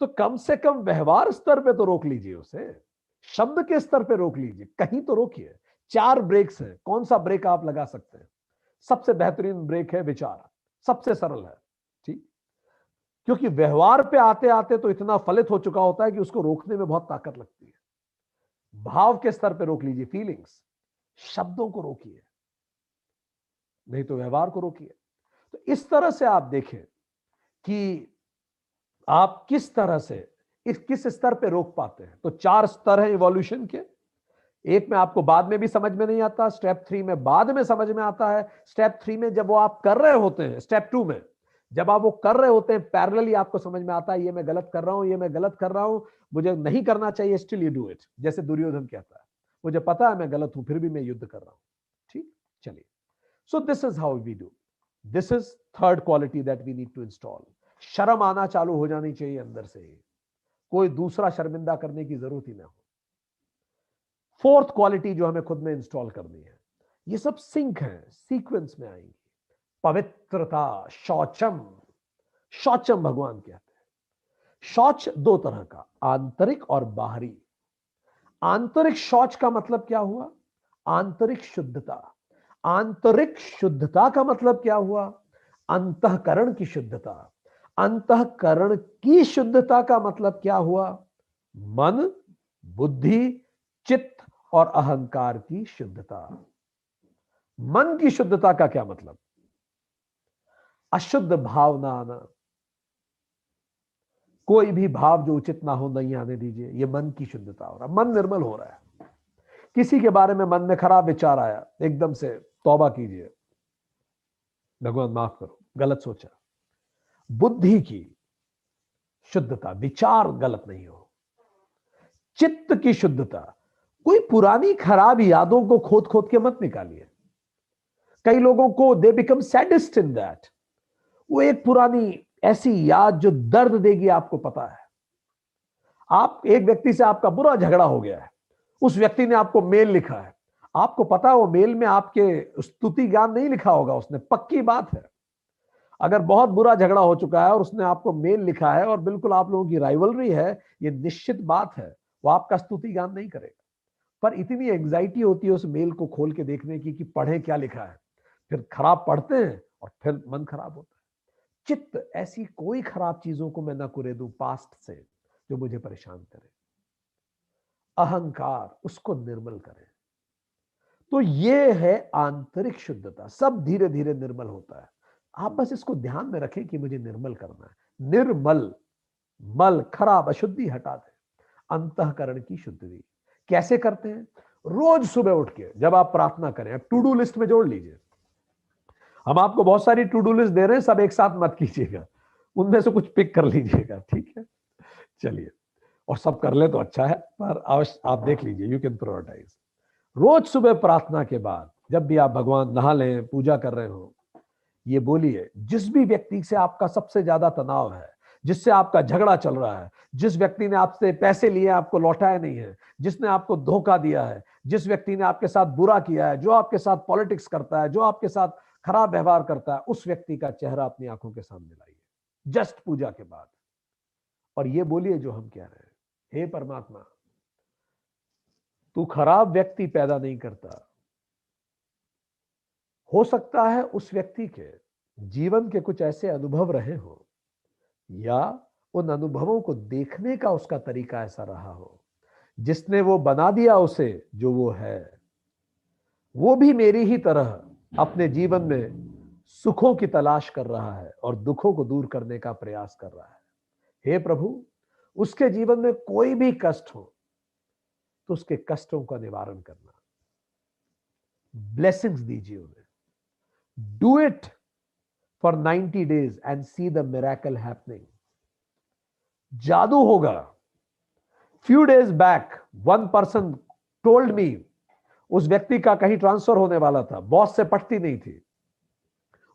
तो कम से कम व्यवहार स्तर पे तो रोक लीजिए उसे, शब्द के स्तर पे रोक लीजिए, कहीं तो रोकिए। 4 ब्रेक्स हैं, कौन सा ब्रेक आप लगा सकते हैं? सबसे बेहतरीन ब्रेक है विचार, सबसे सरल है, ठीक, क्योंकि व्यवहार पे आते आते तो इतना फलित हो चुका होता है कि उसको रोकने में बहुत ताकत लगती है। भाव के स्तर पे रोक लीजिए, फीलिंग्स, शब्दों को रोकिए, नहीं तो व्यवहार को रोकिए। तो इस तरह से आप देखें कि आप किस तरह से किस स्तर पे रोक पाते हैं। तो 4 स्तर हैं इवोल्यूशन के। एक में आपको बाद में भी समझ में नहीं आता, स्टेप 3 में बाद में समझ में आता है, स्टेप 3 में जब वो आप कर रहे होते हैं, स्टेप 2 में जब आप वो कर रहे होते हैं पैरेलली आपको समझ में आता है, ये मैं गलत कर रहा हूं, ये मैं गलत कर रहा हूं, मुझे नहीं करना चाहिए, स्टिल यू डू इट। जैसे दुर्योधन कहता है, मुझे पता है मैं गलत हूं, फिर भी मैं युद्ध कर रहा हूं। ठीक, चलिए, so this is how we do, this is third quality that we need to install. शर्म आना चालू हो जानी चाहिए अंदर से ही, कोई दूसरा शर्मिंदा करने की जरूरत ही ना हो। फोर्थ क्वालिटी जो हमें खुद में इंस्टॉल करनी है, ये सब सिंक है, सीक्वेंस में आएंगी। पवित्रता, शौचम। शौचम भगवान कहते हैं। शौच 2 तरह का, आंतरिक और बाहरी। आंतरिक शौच का मतलब क्या हुआ? आंतरिक शुद्धता। आंतरिक शुद्धता का मतलब क्या हुआ? अंतःकरण की शुद्धता। अंतःकरण की शुद्धता का मतलब क्या हुआ? मन, बुद्धि, चित्त और अहंकार की शुद्धता। मन की शुद्धता का क्या मतलब? अशुद्ध भावना आना, कोई भी भाव जो उचित ना हो नहीं आने दीजिए, यह मन की शुद्धता हो रहा, मन निर्मल हो रहा है। किसी के बारे में मन में खराब विचार आया, एकदम से तौबा कीजिए, भगवान माफ करो, गलत सोचा। बुद्धि की शुद्धता, विचार गलत नहीं हो। चित्त की शुद्धता, कोई पुरानी खराब यादों को खोद खोद के मत निकालिए। कई लोगों को they become sadist in that, वो एक पुरानी ऐसी याद जो दर्द देगी, आपको पता है। आप एक व्यक्ति से आपका बुरा झगड़ा हो गया है, उस व्यक्ति ने आपको मेल लिखा है, आपको पता है वो मेल में आपके स्तुति गान नहीं लिखा होगा उसने, पक्की बात है। अगर बहुत बुरा झगड़ा हो चुका है और उसने आपको मेल लिखा है और बिल्कुल आप लोगों की राइवलरी है, ये निश्चित बात है वो आपका स्तुति गान नहीं करेगा। पर इतनी एंग्जाइटी होती है उस मेल को खोल के देखने की कि पढ़े क्या लिखा है, फिर खराब पढ़ते हैं और फिर मन खराब होता है। चित्त, ऐसी कोई खराब चीजों को मैं ना कुरे दूं पास्ट से जो मुझे परेशान करे। अहंकार, उसको निर्मल करें। तो ये है आंतरिक शुद्धता, सब धीरे धीरे निर्मल होता है। आप बस इसको ध्यान में रखें कि मुझे निर्मल करना है। निर्मल, मल, खराब, अशुद्धि हटा दें, अंतःकरण की शुद्धि। कैसे करते हैं? रोज सुबह उठ के जब आप प्रार्थना करें, टू डू लिस्ट में जोड़ लीजिए। हम आपको बहुत सारी टू डू लिस्ट दे रहे हैं, सब एक साथ मत कीजिएगा, उनमें से कुछ पिक कर लीजिएगा, ठीक है? चलिए, और सब कर ले तो अच्छा है, पर अवश्य आप देख लीजिए, यू कैन प्रायोरिटाइज। रोज सुबह प्रार्थना के बाद जब भी आप भगवान नहा लें, पूजा कर रहे हो, ये बोलिए, जिस भी व्यक्ति से आपका सबसे ज्यादा तनाव है, जिससे आपका झगड़ा चल रहा है, जिस व्यक्ति ने आपसे पैसे लिए आपको लौटाए नहीं है, जिसने आपको धोखा दिया है, जिस व्यक्ति ने आपके साथ बुरा किया है, जो आपके साथ पॉलिटिक्स करता है, जो आपके साथ खराब व्यवहार करता है, उस व्यक्ति का चेहरा अपनी आंखों के सामने लाइए जस्ट पूजा के बाद, और ये बोलिए जो हम कह रहे हैं, हे परमात्मा, तू खराब व्यक्ति पैदा नहीं करता। हो सकता है उस व्यक्ति के जीवन के कुछ ऐसे अनुभव रहे हो, या उन अनुभवों को देखने का उसका तरीका ऐसा रहा हो, जिसने वो बना दिया उसे जो वो है। वो भी मेरी ही तरह अपने जीवन में सुखों की तलाश कर रहा है और दुखों को दूर करने का प्रयास कर रहा है। हे प्रभु, उसके जीवन में कोई भी कष्ट हो तो उसके कष्टों का निवारण करना, ब्लेसिंग्स दीजिए उन्हें। Do it for 90 days and see the miracle happening. जादू होगा। Few days back one person told me, उस व्यक्ति का कहीं ट्रांसफर होने वाला था, बॉस से पटती नहीं थी,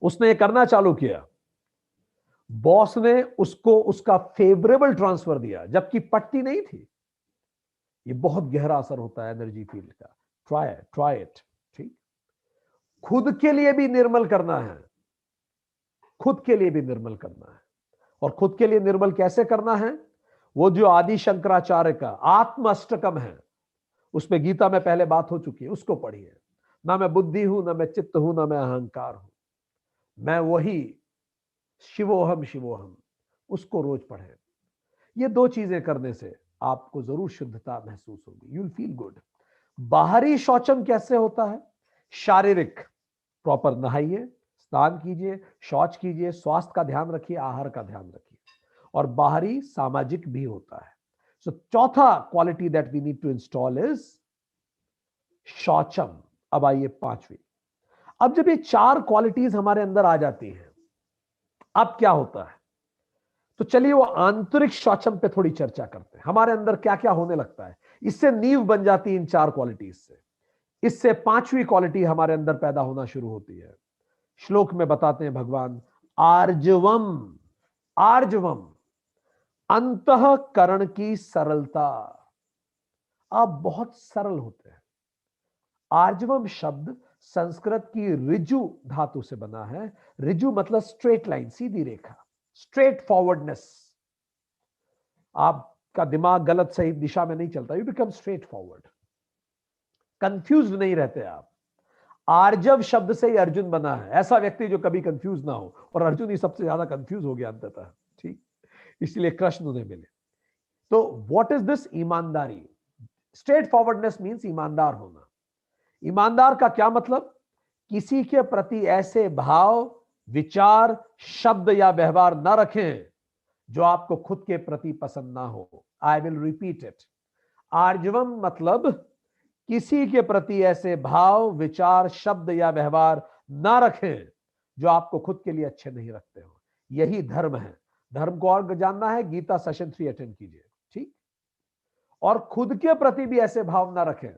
उसने ये करना चालू किया, बॉस ने उसको उसका फेवरेबल ट्रांसफर दिया जबकि पटती नहीं थी। ये बहुत गहरा असर होता है एनर्जी फील्ड का। Try it. ठीक, खुद के लिए भी निर्मल करना है, खुद के लिए भी निर्मल करना है। और खुद के लिए निर्मल कैसे करना है? वो जो आदि शंकराचार्य का आत्म अष्टकम है, उसमें गीता में पहले बात हो चुकी है, उसको पढ़िए। ना मैं बुद्धि हूं, ना मैं चित्त हूं, ना मैं अहंकार हूं, मैं वही शिवोहम शिवोहम, उसको रोज पढ़े। ये दो चीजें करने से आपको जरूर शुद्धता महसूस होगी, यू विल फील गुड। बाहरी शौचम कैसे होता है? शारीरिक, प्रॉपर नहाइए, स्नान कीजिए, शौच कीजिए, स्वास्थ्य का ध्यान रखिए, आहार का ध्यान रखिए। और बाहरी सामाजिक भी होता है। सो चौथा quality that we need to install is शौचम। अब आइए पांचवी। अब जब ये चार क्वालिटीज हमारे अंदर आ जाती हैं, अब क्या होता है? तो चलिए वो आंतरिक शौचम पे थोड़ी चर्चा करते हैं। हमारे अंदर क्या क्या होने लगता है, इससे नींव बन जाती है इन चार क्वालिटीज से। इससे पांचवी क्वालिटी हमारे अंदर पैदा होना शुरू होती है। श्लोक में बताते हैं भगवान, आर्जवम, आर्जवम अंतःकरण की सरलता। आप बहुत सरल होते हैं। आर्जवम शब्द संस्कृत की ऋजु धातु से बना है। ऋजु मतलब स्ट्रेट लाइन, सीधी रेखा, स्ट्रेट फॉरवर्डनेस। आपका दिमाग गलत सही दिशा में नहीं चलता, you become straight forward, confuse नहीं रहते आप। आर्जव शब्द से ही अर्जुन बना है, ऐसा व्यक्ति जो कभी कंफ्यूज ना हो, और अर्जुन ही सबसे ज्यादा कंफ्यूज हो गया अंततः। ठीक, इसलिए कृष्ण उन्हें मिले। तो व्हाट इज दिस? ईमानदारी। स्ट्रेट फॉरवर्डनेस मींस ईमानदार होना। ईमानदार का क्या मतलब? किसी के प्रति ऐसे भाव, विचार, शब्द या व्यवहार ना रखें जो आपको खुद के प्रति पसंद ना हो। I will repeat it. आर्जवम मतलब किसी के प्रति ऐसे भाव, विचार, शब्द या व्यवहार ना रखें जो आपको खुद के लिए अच्छे नहीं रखते हो। यही धर्म है। धर्म को और जानना है, गीता सेशन 3 अटेंड कीजिए। ठीक, और खुद के प्रति भी ऐसे भाव ना रखें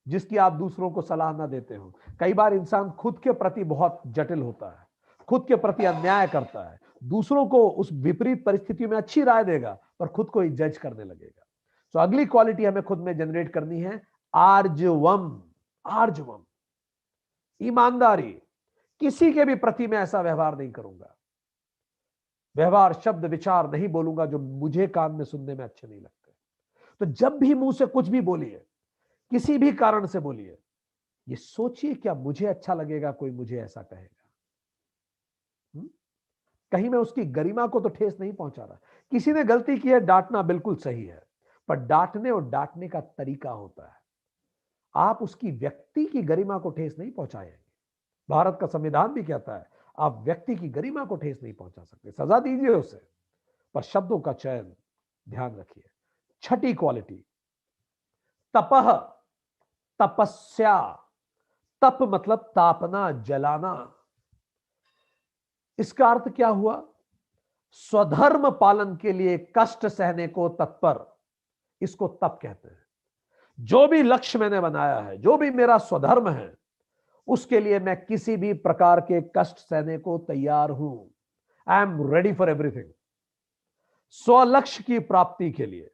जिसकी आप दूसरों को सलाह ना देते हो। कई बार इंसान खुद के प्रति बहुत जटिल होता है, खुद के प्रति अन्याय करता है, दूसरों को उस विपरीत परिस्थितियों में अच्छी राय देगा पर खुद को ही जज करने लगेगा। तो अगली क्वालिटी हमें खुद में जनरेट करनी है, आर्जवम। आर्जवम, ईमानदारी। किसी के भी प्रति मैं ऐसा व्यवहार नहीं करूंगा, व्यवहार, शब्द, विचार नहीं बोलूंगा जो मुझे कान में सुनने में अच्छे नहीं लगते। तो जब भी मुंह से कुछ भी बोलिए, किसी भी कारण से बोलिए, ये सोचिए क्या मुझे अच्छा लगेगा कोई मुझे ऐसा कहेगा? कहीं मैं उसकी गरिमा को तो ठेस नहीं पहुंचा रहा। किसी ने गलती की है, डांटना बिल्कुल सही है, पर डांटने और डांटने का तरीका होता है। आप उसकी व्यक्ति की गरिमा को ठेस नहीं पहुंचाएंगे। भारत का संविधान भी कहता है आप व्यक्ति की गरिमा को ठेस नहीं पहुंचा सकते, सजा दीजिए उसे, पर शब्दों का चयन ध्यान रखिए। छठी क्वालिटी, तपह, तपस्या। तप मतलब तापना, जलाना। इसका अर्थ क्या हुआ? स्वधर्म पालन के लिए कष्ट सहने को तत्पर, इसको तप कहते हैं। जो भी लक्ष्य मैंने बनाया है, जो भी मेरा स्वधर्म है, उसके लिए मैं किसी भी प्रकार के कष्ट सहने को तैयार हूं। I am ready for everything. स्वलक्ष्य की प्राप्ति के लिए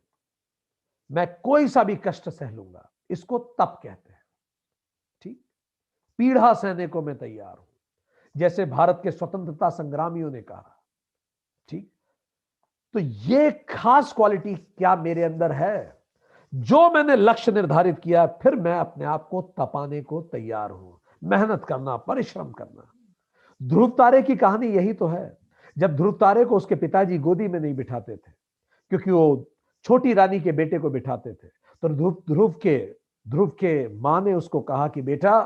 मैं कोई सा भी कष्ट सह लूंगा, इसको तप कहते हैं। ठीक, पीड़ा सहने को मैं तैयार हूं, जैसे भारत के स्वतंत्रता संग्रामियों ने कहा। ठीक, तो ये खास क्वालिटी क्या मेरे अंदर है? जो मैंने लक्ष्य निर्धारित किया, फिर मैं अपने आप को तपाने को तैयार हूं। मेहनत करना, परिश्रम करना। ध्रुव तारे की कहानी यही तो है। जब ध्रुव तारे को उसके पिताजी गोदी में नहीं बिठाते थे, क्योंकि वो छोटी रानी के बेटे को बिठाते थे, तो ध्रुव के मां ने उसको कहा कि बेटा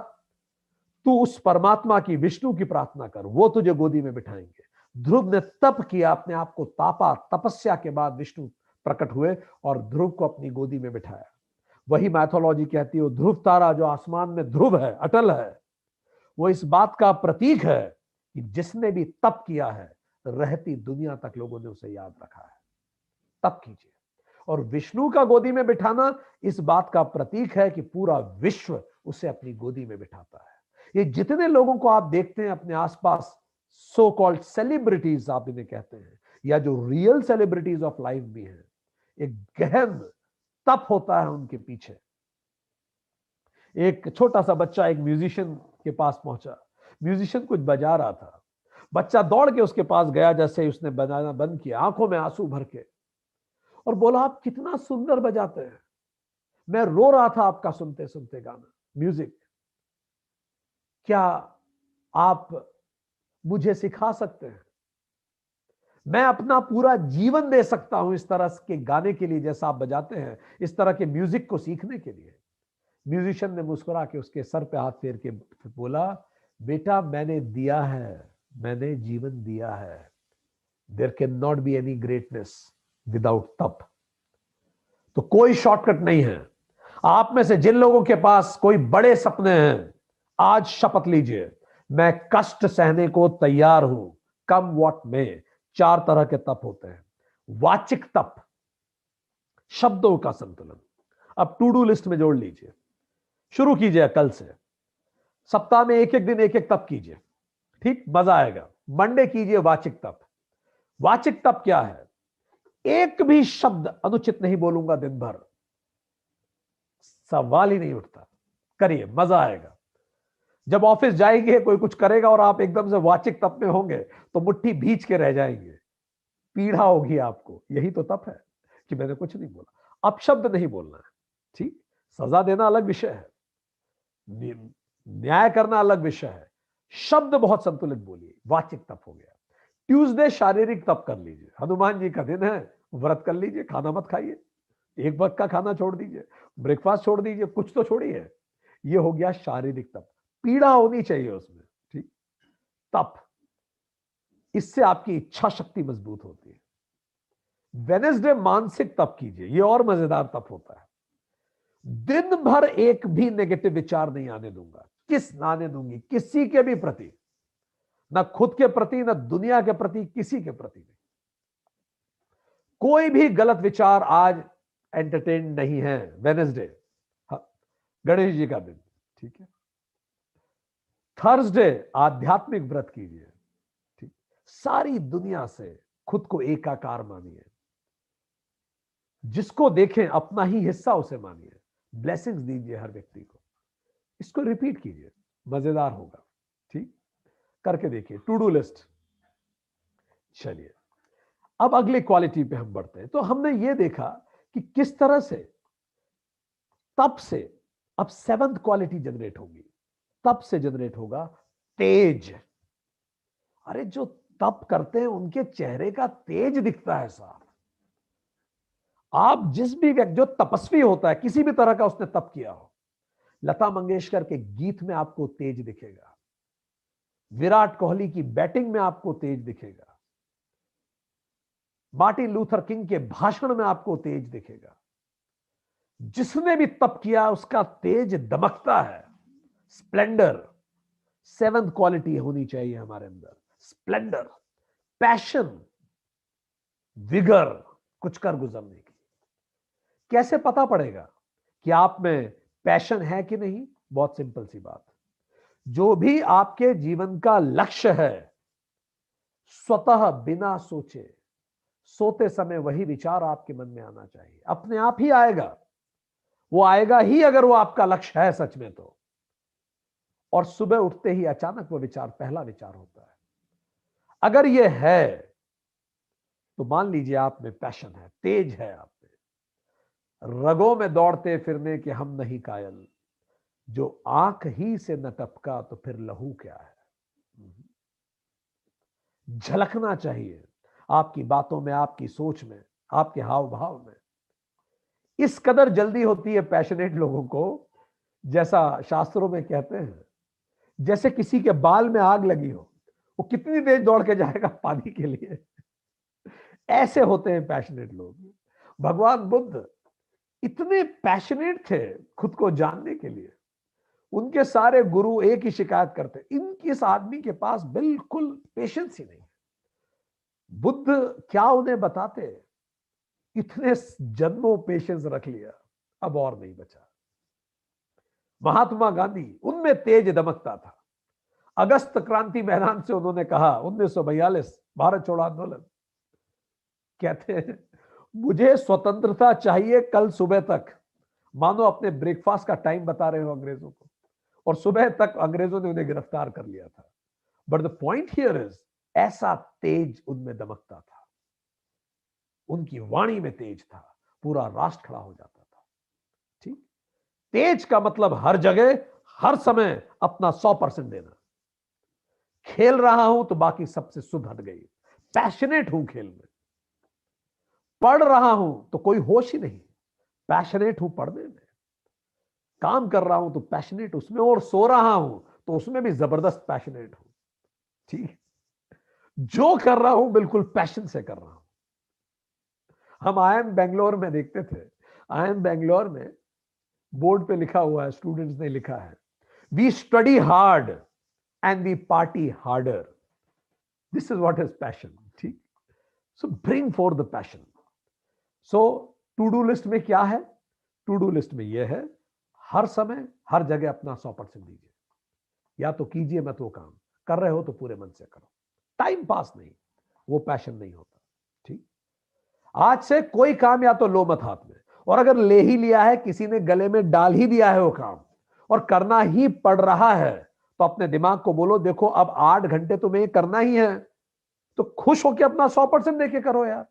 तू उस परमात्मा की, विष्णु की प्रार्थना कर, वो तुझे गोदी में बिठाएंगे। ध्रुव ने तप किया, अपने आप को तापा, तपस्या के बाद विष्णु प्रकट हुए और ध्रुव को अपनी गोदी में बिठाया। वही मैथोलॉजी कहती है, ध्रुव तारा जो आसमान में ध्रुव है, अटल है, वो इस बात का प्रतीक है कि जिसने भी तप किया है, रहती दुनिया तक लोगों ने उसे याद रखा है। तप कीजिए। और विष्णु का गोदी में बिठाना इस बात का प्रतीक है कि पूरा विश्व उसे अपनी गोदी में बिठाता है। ये जितने लोगों को आप देखते हैं अपने आसपास, सो कॉल्ड सेलिब्रिटीज आप इन्हें कहते हैं, या जो रियल सेलिब्रिटीज ऑफ लाइफ भी हैं, एक गहन तप होता है उनके पीछे। एक छोटा सा बच्चा एक म्यूजिशियन के पास पहुंचा, म्यूजिशियन कुछ बजा रहा था, बच्चा दौड़ के उसके पास गया, जैसे उसने बजाना बंद किया, आंखों में आंसू भर के, और बोला, आप कितना सुंदर बजाते हैं, मैं रो रहा था आपका सुनते सुनते गाना, म्यूजिक, क्या आप मुझे सिखा सकते हैं? मैं अपना पूरा जीवन दे सकता हूं इस तरह के गाने के लिए जैसा आप बजाते हैं, इस तरह के म्यूजिक को सीखने के लिए। म्यूजिशियन ने मुस्कुरा के उसके सर पे हाथ फेर के बोला, बेटा मैंने दिया है, मैंने जीवन दिया है। There can not be any greatness without tap. तो कोई शॉर्टकट नहीं है। आप में से जिन लोगों के पास कोई बड़े सपने हैं, आज शपथ लीजिए, मैं कष्ट सहने को तैयार हूं, कम व्हाट में। 4 तरह के तप होते हैं। वाचिक तप, शब्दों का संतुलन, अब टू डू लिस्ट में जोड़ लीजिए, शुरू कीजिए कल से, सप्ताह में एक एक दिन एक एक तप कीजिए, ठीक, मजा आएगा। मंडे कीजिए वाचिक तप। वाचिक तप क्या है? एक भी शब्द अनुचित नहीं बोलूंगा दिन भर, सवाल ही नहीं उठता, करिए, मजा आएगा। जब ऑफिस जाएंगे, कोई कुछ करेगा और आप एकदम से वाचिक तप में होंगे तो मुट्ठी भींच के रह जाएंगे, पीड़ा होगी आपको। यही तो तप है कि मैंने कुछ नहीं बोला, अपशब्द नहीं बोलना है, ठीक। सजा देना अलग विषय है, न्याय करना अलग विषय है, शब्द बहुत संतुलित बोलिए, वाचिक तप हो गया। ट्यूसडे शारीरिक तप कर लीजिए, हनुमान जी का दिन है, व्रत कर लीजिए, खाना मत खाइए, एक वक्त का खाना छोड़ दीजिए, ब्रेकफास्ट छोड़ दीजिए, कुछ तो छोड़िए। ये हो गया शारीरिक तप, पीड़ा होनी चाहिए उसमें, ठीक। तप, इससे आपकी इच्छा शक्ति मजबूत होती है। वेनेसडे मानसिक तप कीजिए, ये और मजेदार तप होता है। दिन भर एक भी नेगेटिव विचार नहीं आने दूंगा, आने दूंगी किसी के भी प्रति, ना खुद के प्रति, ना दुनिया के प्रति, किसी के प्रति नहीं। कोई भी गलत विचार आज एंटरटेन नहीं है। वेनेसडे, गणेश जी का दिन, ठीक है। थर्सडे आध्यात्मिक व्रत कीजिए, ठीक। सारी दुनिया से खुद को एकाकार मानिए, जिसको देखें अपना ही हिस्सा उसे मानिए, ब्लेसिंग्स दीजिए हर व्यक्ति को। इसको रिपीट कीजिए, मजेदार होगा, ठीक, करके देखिए। To do list. चलिए, अब अगली क्वालिटी पे हम बढ़ते हैं। तो हमने ये देखा कि किस तरह से तप से अब 7th क्वालिटी जनरेट होगी। तप से जनरेट होगा तेज। अरे जो तप करते हैं उनके चेहरे का तेज दिखता है साहब। आप जिस भी व्यक्ति जो तपस्वी होता है, किसी भी तरह का उसने तप किया हो, लता मंगेशकर के गीत में आपको तेज दिखेगा, विराट कोहली की बैटिंग में आपको तेज दिखेगा, मार्टिन लूथर किंग के भाषण में आपको तेज दिखेगा। जिसने भी तप किया उसका तेज दमकता है, स्प्लेंडर। 7th क्वालिटी होनी चाहिए हमारे अंदर, स्प्लेंडर, पैशन, विगर, कुछ कर गुजरने की। कैसे पता पड़ेगा कि आप में पैशन है कि नहीं? बहुत सिंपल सी बात, जो भी आपके जीवन का लक्ष्य है, स्वतः बिना सोचे, सोते समय वही विचार आपके मन में आना चाहिए, अपने आप ही आएगा। वो आएगा ही अगर वो आपका लक्ष्य है सच में तो। और सुबह उठते ही अचानक वो विचार पहला विचार होता है। अगर ये है तो मान लीजिए आप में पैशन है, तेज है आप में। रगों में दौड़ते फिरने के हम नहीं कायल, जो आंख ही से न टपका तो फिर लहू क्या है। झलकना चाहिए आपकी बातों में, आपकी सोच में, आपके हाव भाव में। इस कदर जल्दी होती है पैशनेट लोगों को, जैसा शास्त्रों में कहते हैं, जैसे किसी के बाल में आग लगी हो, वो कितनी तेज दौड़ के जाएगा पानी के लिए। ऐसे होते हैं पैशनेट लोग। भगवान बुद्ध इतने पैशनेट थे खुद को जानने के लिए, उनके सारे गुरु एक ही शिकायत करते, इस आदमी के पास बिल्कुल पेशेंस ही नहीं। बुद्ध क्या उन्हें बताते? इतने जन्मों पेशेंस रख लिया, अब और नहीं बचा। महात्मा गांधी, उनमें तेज दमकता था। अगस्त क्रांति मैदान से उन्होंने कहा 1942 भारत छोड़ो आंदोलन, कहते हैं मुझे स्वतंत्रता चाहिए कल सुबह तक। मानो अपने ब्रेकफास्ट का टाइम बता रहे हो अंग्रेजों को, और सुबह तक अंग्रेजों ने उन्हें गिरफ्तार कर लिया था। But the point here is, ऐसा तेज उनमें दमकता था, उनकी वाणी में तेज था, पूरा राष्ट्र खड़ा हो जाता था। ठीक, तेज का मतलब हर जगह हर समय अपना 100% देना। खेल रहा हूं तो बाकी सबसे सुध हट गई, पैशनेट हूं खेल में। पढ़ रहा हूं तो कोई होश ही नहीं, पैशनेट हूं पढ़ने में। काम कर रहा हूं तो पैशनेट उसमें, और सो रहा हूं तो उसमें भी जबरदस्त पैशनेट हूं। ठीक, जो कर रहा हूं बिल्कुल पैशन से कर रहा हूं। हम IIM बेंगलोर में देखते थे, IIM बेंगलोर में बोर्ड पे लिखा हुआ है, स्टूडेंट्स ने लिखा है, we study hard and we party harder, this is what is passion. ठीक, so bring for the passion. So to do list में क्या है? टू डू लिस्ट में यह है, हर समय हर जगह अपना 100% दीजिए। या तो कीजिए मत वो काम, कर रहे हो तो पूरे मन से करो, टाइम पास नहीं, वो पैशन नहीं होता। ठीक, आज से कोई काम या तो लो मत हाथ में, और अगर ले ही लिया है, किसी ने गले में डाल ही दिया है वो काम और करना ही पड़ रहा है, तो अपने दिमाग को बोलो देखो अब 8 घंटे तुम्हें करना ही है, तो खुश होकर अपना 100% देके करो यार।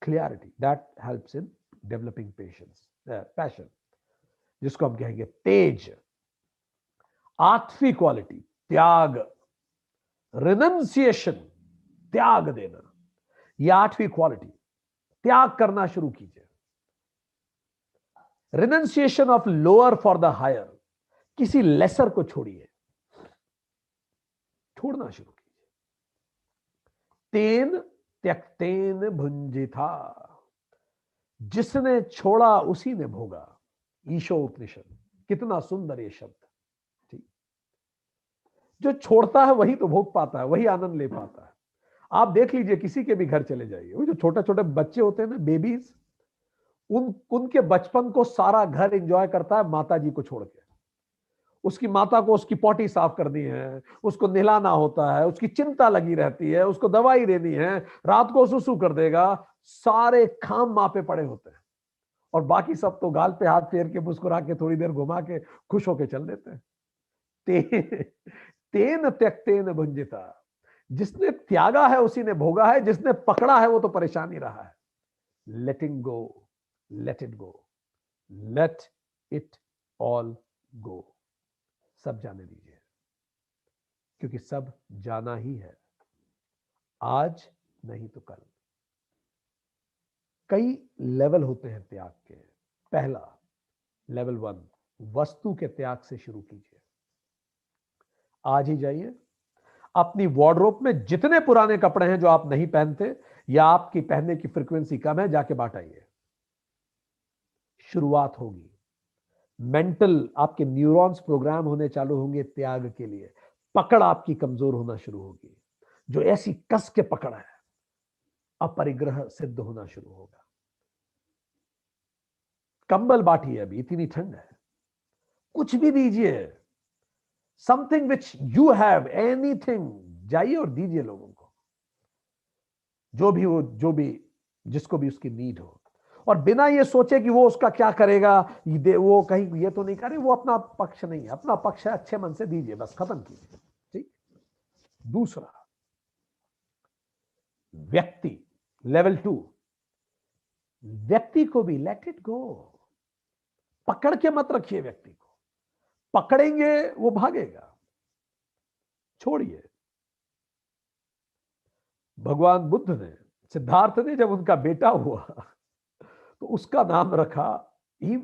Clarity, that helps in developing patience, passion, जिसको हम कहेंगे तेज। 8वीं क्वालिटी, त्याग, रिनंसिएशन, त्याग देना। यह 8वीं क्वालिटी, त्याग करना शुरू कीजिए। Renunciation of lower for the higher, किसी लेसर को छोड़िए, छोड़ना शुरू कीजिए। तेन त्यक्तेन भुंजिथा, जिसने छोड़ा उसी ने भोगा, ईशो उपनिषद। कितना सुंदर ये शब्द। ठीक, जो छोड़ता है वही तो भोग पाता है, वही आनंद ले पाता है। आप देख लीजिए, किसी के भी घर चले जाइए, वो जो छोटे छोटे बच्चे होते हैं ना, बेबीज, उनके बचपन को सारा घर एंजॉय करता है माता जी को छोड़ के। उसकी माता को उसकी पॉटी साफ करनी है, उसको नहलाना होता है, उसकी चिंता लगी रहती है, उसको दवाई देनी है, रात को सुसु कर देगा, सारे काम माँ पे पड़े होते हैं, और बाकी सब तो गाल पे हाथ फेर के मुस्कुरा के थोड़ी देर घुमा के खुश होके चल देते हैं। तेन त्यक्तेन भुंजिता, जिसने त्यागा है उसी ने भोगा है, जिसने पकड़ा है वो तो परेशान ही रहा है। Letting go, let it go, let it all go, सब जाने दीजिए, क्योंकि सब जाना ही है, आज नहीं तो कल। कई लेवल होते हैं त्याग के। पहला लेवल 1, वस्तु के त्याग से शुरू कीजिए। आज ही जाइए, अपनी वार्डरोब में जितने पुराने कपड़े हैं जो आप नहीं पहनते या आपकी पहनने की फ्रीक्वेंसी कम है, जाके बांट आइए। शुरुआत होगी, मेंटल आपके न्यूरॉन्स प्रोग्राम होने चालू होंगे त्याग के लिए। पकड़ आपकी कमजोर होना शुरू होगी, जो ऐसी कस के पकड़ है, अपरिग्रह सिद्ध होना शुरू होगा। कंबल बांटिए, अभी इतनी ठंड है, कुछ भी दीजिए, something which you have, anything, जाइए और दीजिए लोगों को, जो भी जिसको भी उसकी नीड हो, और बिना ये सोचे कि वो उसका क्या करेगा, वो कहीं ये तो नहीं करे, वो अपना पक्ष नहीं है, अपना पक्ष है, अच्छे मन से दीजिए, बस खत्म कीजिए। ठीक, दूसरा व्यक्ति, लेवल 2, व्यक्ति को भी लेट इट गो, पकड़ के मत रखिए व्यक्ति को, पकड़ेंगे वो भागेगा, छोड़िए। भगवान बुद्ध ने, सिद्धार्थ ने जब उनका बेटा हुआ तो उसका नाम रखा, ही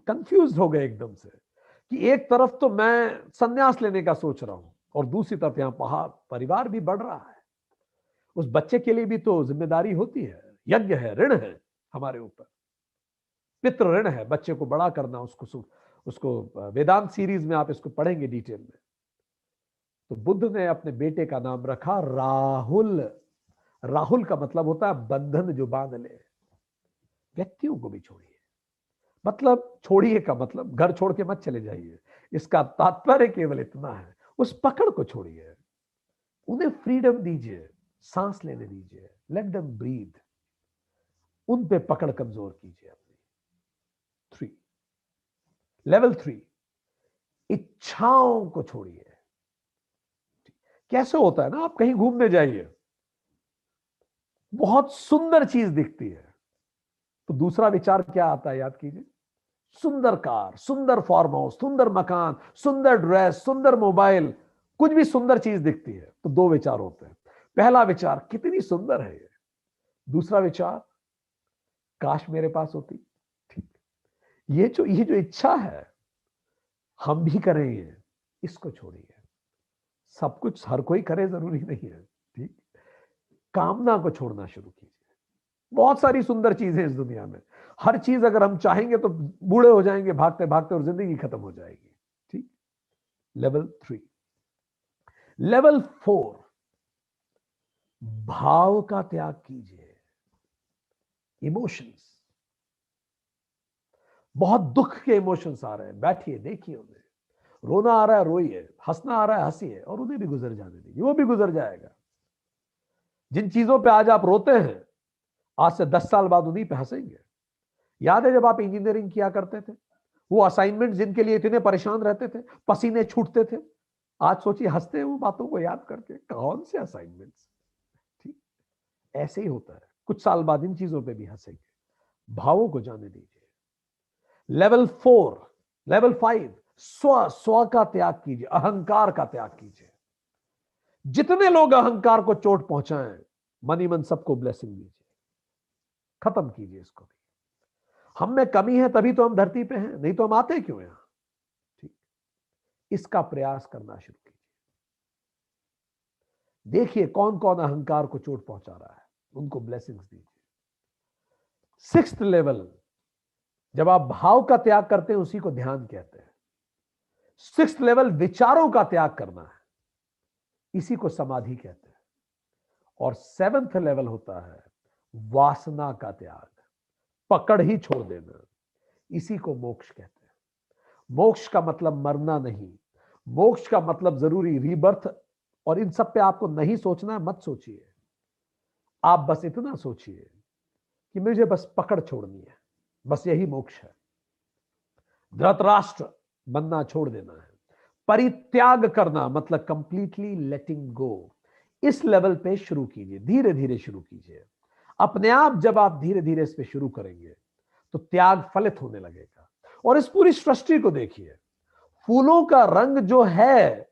कंफ्यूज हो गए एकदम से कि एक तरफ तो मैं संन्यास लेने का सोच रहा हूं और दूसरी तरफ यहां परिवार भी बढ़ रहा है, उस बच्चे के लिए भी तो जिम्मेदारी होती है, यज्ञ है, ऋण है हमारे ऊपर, पितृ ऋण है, बच्चे को बड़ा करना, उसको वेदांत सीरीज में आप इसको पढ़ेंगे डिटेल में। तो बुद्ध ने अपने बेटे का नाम रखा राहुल, राहुल का मतलब होता है बंधन जो बांध ले। व्यक्तियों को भी छोड़िए, मतलब छोड़िए का मतलब घर छोड़ के मत चले जाइए, इसका तात्पर्य केवल इतना है, उस पकड़ को छोड़िए, उन्हें फ्रीडम दीजिए, सांस लेने दीजिए, लेट देम ब्रीथ, उन पे पकड़ कमजोर कीजिए अपनी। 3, लेवल 3, इच्छाओं को छोड़िए। कैसे होता है ना, आप कहीं घूमने जाइए, बहुत सुंदर चीज दिखती है, तो दूसरा विचार क्या आता है, याद कीजिए, सुंदर कार, सुंदर फार्म हाउस, सुंदर मकान, सुंदर ड्रेस, सुंदर मोबाइल, कुछ भी सुंदर चीज दिखती है तो दो विचार होते हैं। पहला विचार, कितनी सुंदर है ये। दूसरा विचार, काश मेरे पास होती। ठीक, ये जो इच्छा है हम भी करें, ये इसको छोड़िए। सब कुछ हर कोई करे जरूरी नहीं है। ठीक, कामना को छोड़ना शुरू कीजिए। बहुत सारी सुंदर चीजें इस दुनिया में, हर चीज अगर हम चाहेंगे तो बूढ़े हो जाएंगे भागते भागते और जिंदगी खत्म हो जाएगी। ठीक, लेवल 3। लेवल 4, भाव का त्याग कीजिए। इमोशंस, बहुत दुख के इमोशंस आ रहे हैं, बैठिए, देखिए उन्हें। रोना आ रहा है रोइए, हंसना आ रहा है हंसिए, और उन्हें भी गुजर जाने दीजिए, वो भी गुजर जाएगा। जिन चीजों पे आज आप रोते हैं, आज से 10 साल बाद उन्हीं पे हंसेंगे। याद है जब आप इंजीनियरिंग किया करते थे, वो असाइनमेंट जिनके लिए इतने परेशान रहते थे, पसीने छूटते थे, आज सोचिए हंसते हैं वो बातों को याद करके, कौन से असाइनमेंट्स। ठीक, ऐसे ही होता है, कुछ साल बाद इन चीजों पे भी हंसेंगे। भावों को जाने दीजिए। लेवल 4, लेवल 5, स्व का त्याग कीजिए, अहंकार का त्याग कीजिए। जितने लोग अहंकार को चोट पहुंचाएं, मन ही मन सबको ब्लेसिंग दीजिए, खत्म कीजिए इसको भी। हम में कमी है तभी तो हम धरती पे हैं, नहीं तो हम आते क्यों यहां। ठीक, इसका प्रयास करना शुरू कीजिए। देखिए कौन कौन अहंकार को चोट पहुंचा रहा है, उनको ब्लेसिंग्स दीजिए। 6th लेवल, जब आप भाव का त्याग करते हैं उसी को ध्यान कहते हैं। 6th लेवल, विचारों का त्याग करना है, इसी को समाधि कहते हैं। और 7th लेवल होता है वासना का त्याग, पकड़ ही छोड़ देना, इसी को मोक्ष कहते हैं। मोक्ष का मतलब मरना नहीं, मोक्ष का मतलब जरूरी रीबर्थ, और इन सब पे आपको नहीं सोचना है, मत सोचिए। आप बस इतना सोचिए कि मुझे बस पकड़ छोड़नी है, बस यही मोक्ष है। धृतराष्ट्र बनना छोड़ देना है, परित्याग करना मतलब कंप्लीटली लेटिंग गो। इस लेवल पे शुरू कीजिए, धीरे धीरे शुरू कीजिए। अपने आप जब आप धीरे धीरे इस पे शुरू करेंगे तो त्याग फलित होने लगेगा। और इस पूरी सृष्टि को देखिए, फूलों का रंग जो है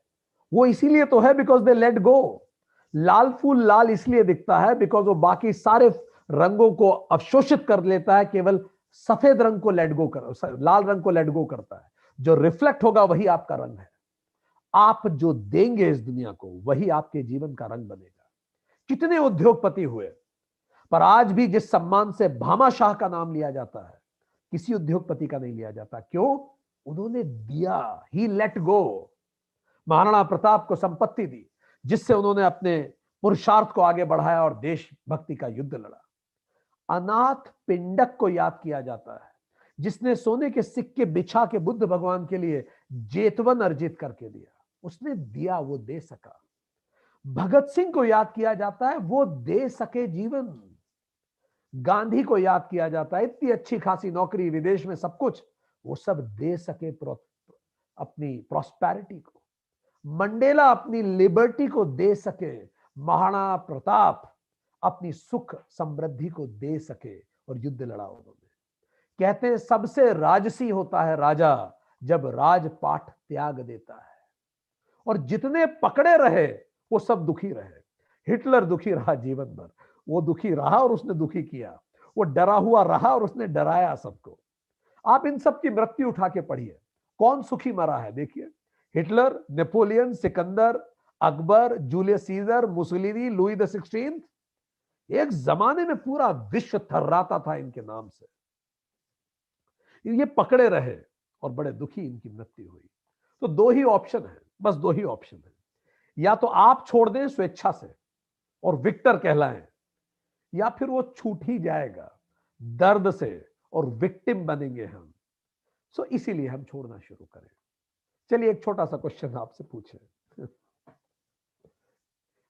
वो इसीलिए तो है बिकॉज दे लेट गो। लाल फूल लाल इसलिए दिखता है बिकॉज वो बाकी सारे रंगों को अवशोषित कर लेता है, केवल सफेद रंग को लेट गो कर, लाल रंग को लेट गो करता है। जो रिफ्लेक्ट होगा वही आपका रंग है। आप जो देंगे इस दुनिया को वही आपके जीवन का रंग बनेगा। कितने उद्योगपति हुए, पर आज भी जिस सम्मान से भामाशाह का नाम लिया जाता है, किसी उद्योगपति का नहीं लिया जाता। क्यों? उन्होंने दिया, ही लेट गो। महाराणा प्रताप को संपत्ति दी जिससे उन्होंने अपने पुरुषार्थ को आगे बढ़ाया और देशभक्ति का युद्ध लड़ा। अनाथ पिंडक को याद किया जाता है जिसने सोने के सिक्के बिछा के बुद्ध भगवान के लिए जेतवन अर्जित करके दिया। उसने दिया, वो दे सका। भगत सिंह को याद किया जाता है, वो दे सके जीवन। गांधी को याद किया जाता है, इतनी अच्छी खासी नौकरी, विदेश में सब कुछ, वो सब दे सके अपनी प्रॉस्पेरिटी को। मंडेला अपनी लिबर्टी को दे सके, महाराणा प्रताप अपनी सुख समृद्धि को दे सके और युद्ध लड़ा उन्होंने। कहते हैं सबसे राजसी होता है राजा जब राजपाट त्याग देता है। और जितने पकड़े रहे वो सब दुखी रहे। हिटलर दुखी रहा जीवन भर, वो दुखी रहा और उसने दुखी किया। वो डरा हुआ रहा और उसने डराया सबको। आप इन सब की मृत्यु उठा के पढ़िए, कौन सुखी मरा है। देखिए, Hitler, Napoleon, Sikandar, Akbar, Julius Caesar, Mussolini, Louis the 16। एक जमाने में पूरा विश्व थर्राता था इनके नाम से। ये पकड़े रहे और बड़े दुखी इनकी मृत्यु हुई। तो दो ही ऑप्शन है, बस दो ही ऑप्शन है। या तो आप छोड़ दें स्वेच्छा से और विक्टर कहलाएं, या फिर वो छूट ही जाएगा दर्द से और विक्टिम बनेंगे हम। सो इसीलिए हम छोड़ना शुरू करें। चलिए एक छोटा सा क्वेश्चन आपसे पूछें।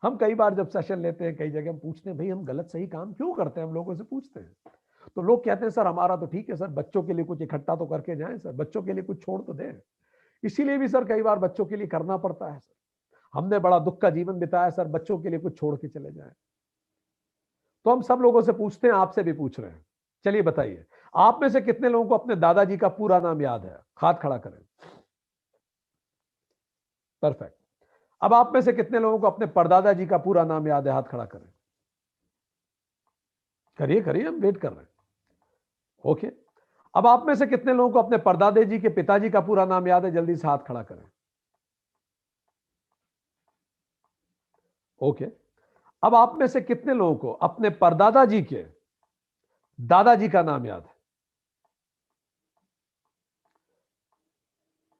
हम कई बार जब सेशन लेते हैं, कई जगह हम पूछते हैं भाई हम गलत सही काम क्यों करते हैं, हम लोगों से पूछते हैं। तो लोग कहते हैं सर हमारा तो ठीक है सर, बच्चों के लिए कुछ इकट्ठा तो करके जाएं सर, बच्चों के लिए कुछ छोड़ तो दें। इसीलिए भी सर कई बार बच्चों के लिए करना पड़ता है सर, हमने बड़ा दुख का जीवन बिताया सर, बच्चों के लिए कुछ छोड़ के चले जाएं। तो हम सब लोगों से पूछते हैं, आपसे भी पूछ रहे हैं। चलिए बताइए, आप में से कितने लोगों को अपने दादाजी का पूरा नाम याद है? हाथ खड़ा करें। परफेक्ट। अब आप में से कितने लोगों को अपने परदादा जी का पूरा नाम याद है? हाथ खड़ा करें। करिए करिए, हम वेट कर रहे हैं। ओके। अब आप में से कितने लोगों को अपने परदादे जी के पिताजी का पूरा नाम याद है? जल्दी से हाथ खड़ा करें। ओके। अब आप में से कितने लोगों को अपने परदादा जी के दादाजी का नाम याद है?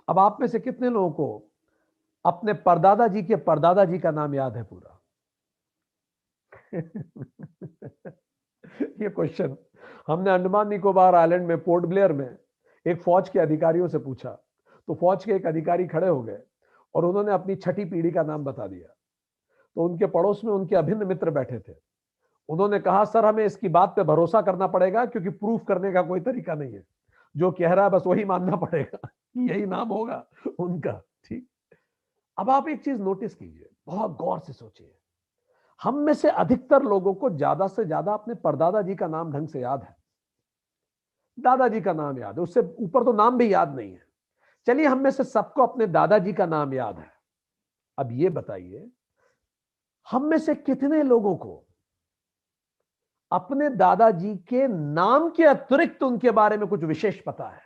अब आप में से कितने लोगों को अपने परदादा जी के परदादा जी का नाम याद है पूरा? ये क्वेश्चन हमने अंडमान निकोबार आइलैंड में पोर्ट ब्लेयर में एक फौज के अधिकारियों से पूछा। तो फौज के एक अधिकारी खड़े हो गए और उन्होंने अपनी छठी पीढ़ी का नाम बता दिया। तो उनके पड़ोस में उनके अभिन्न मित्र बैठे थे। उन्होंने कहा सर हमें इसकी बात पे भरोसा करना पड़ेगा क्योंकि प्रूफ करने का कोई तरीका नहीं है, जो कह रहा है बस वही मानना पड़ेगा कि यही नाम होगा उनका। ठीक। अब आप एक चीज नोटिस कीजिए, बहुत गौर से सोचिए, हम में से अधिकतर लोगों को ज्यादा से ज्यादा अपने परदादा जी का नाम ढंग से याद है, दादाजी का नाम याद है, उससे ऊपर तो नाम भी याद नहीं है। चलिए हम में से सबको अपने दादाजी का नाम याद है। अब ये बताइए, हम में से कितने लोगों को अपने दादाजी के नाम के अतिरिक्त उनके बारे में कुछ विशेष पता है?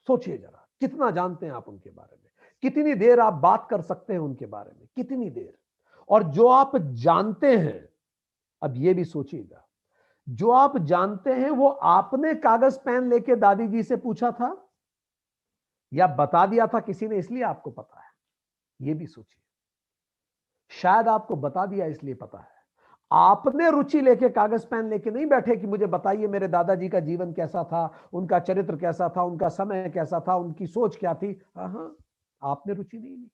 सोचिए जरा, कितना जानते हैं आप उनके बारे में, कितनी देर आप बात कर सकते हैं उनके बारे में, कितनी देर। और जो आप जानते हैं, अब ये भी सोचिएगा, जो आप जानते हैं वो आपने कागज पेन लेके दादी जी से पूछा था या बता दिया था किसी ने इसलिए आपको पता है? ये भी सोचिए। शायद आपको बता दिया इसलिए पता है, आपने रुचि लेके कागज पेन लेके नहीं बैठे कि मुझे बताइए मेरे दादाजी का जीवन कैसा था, उनका चरित्र कैसा था, उनका समय कैसा था, उनकी सोच क्या थी। हाँ, आपने रुचि नहीं ली।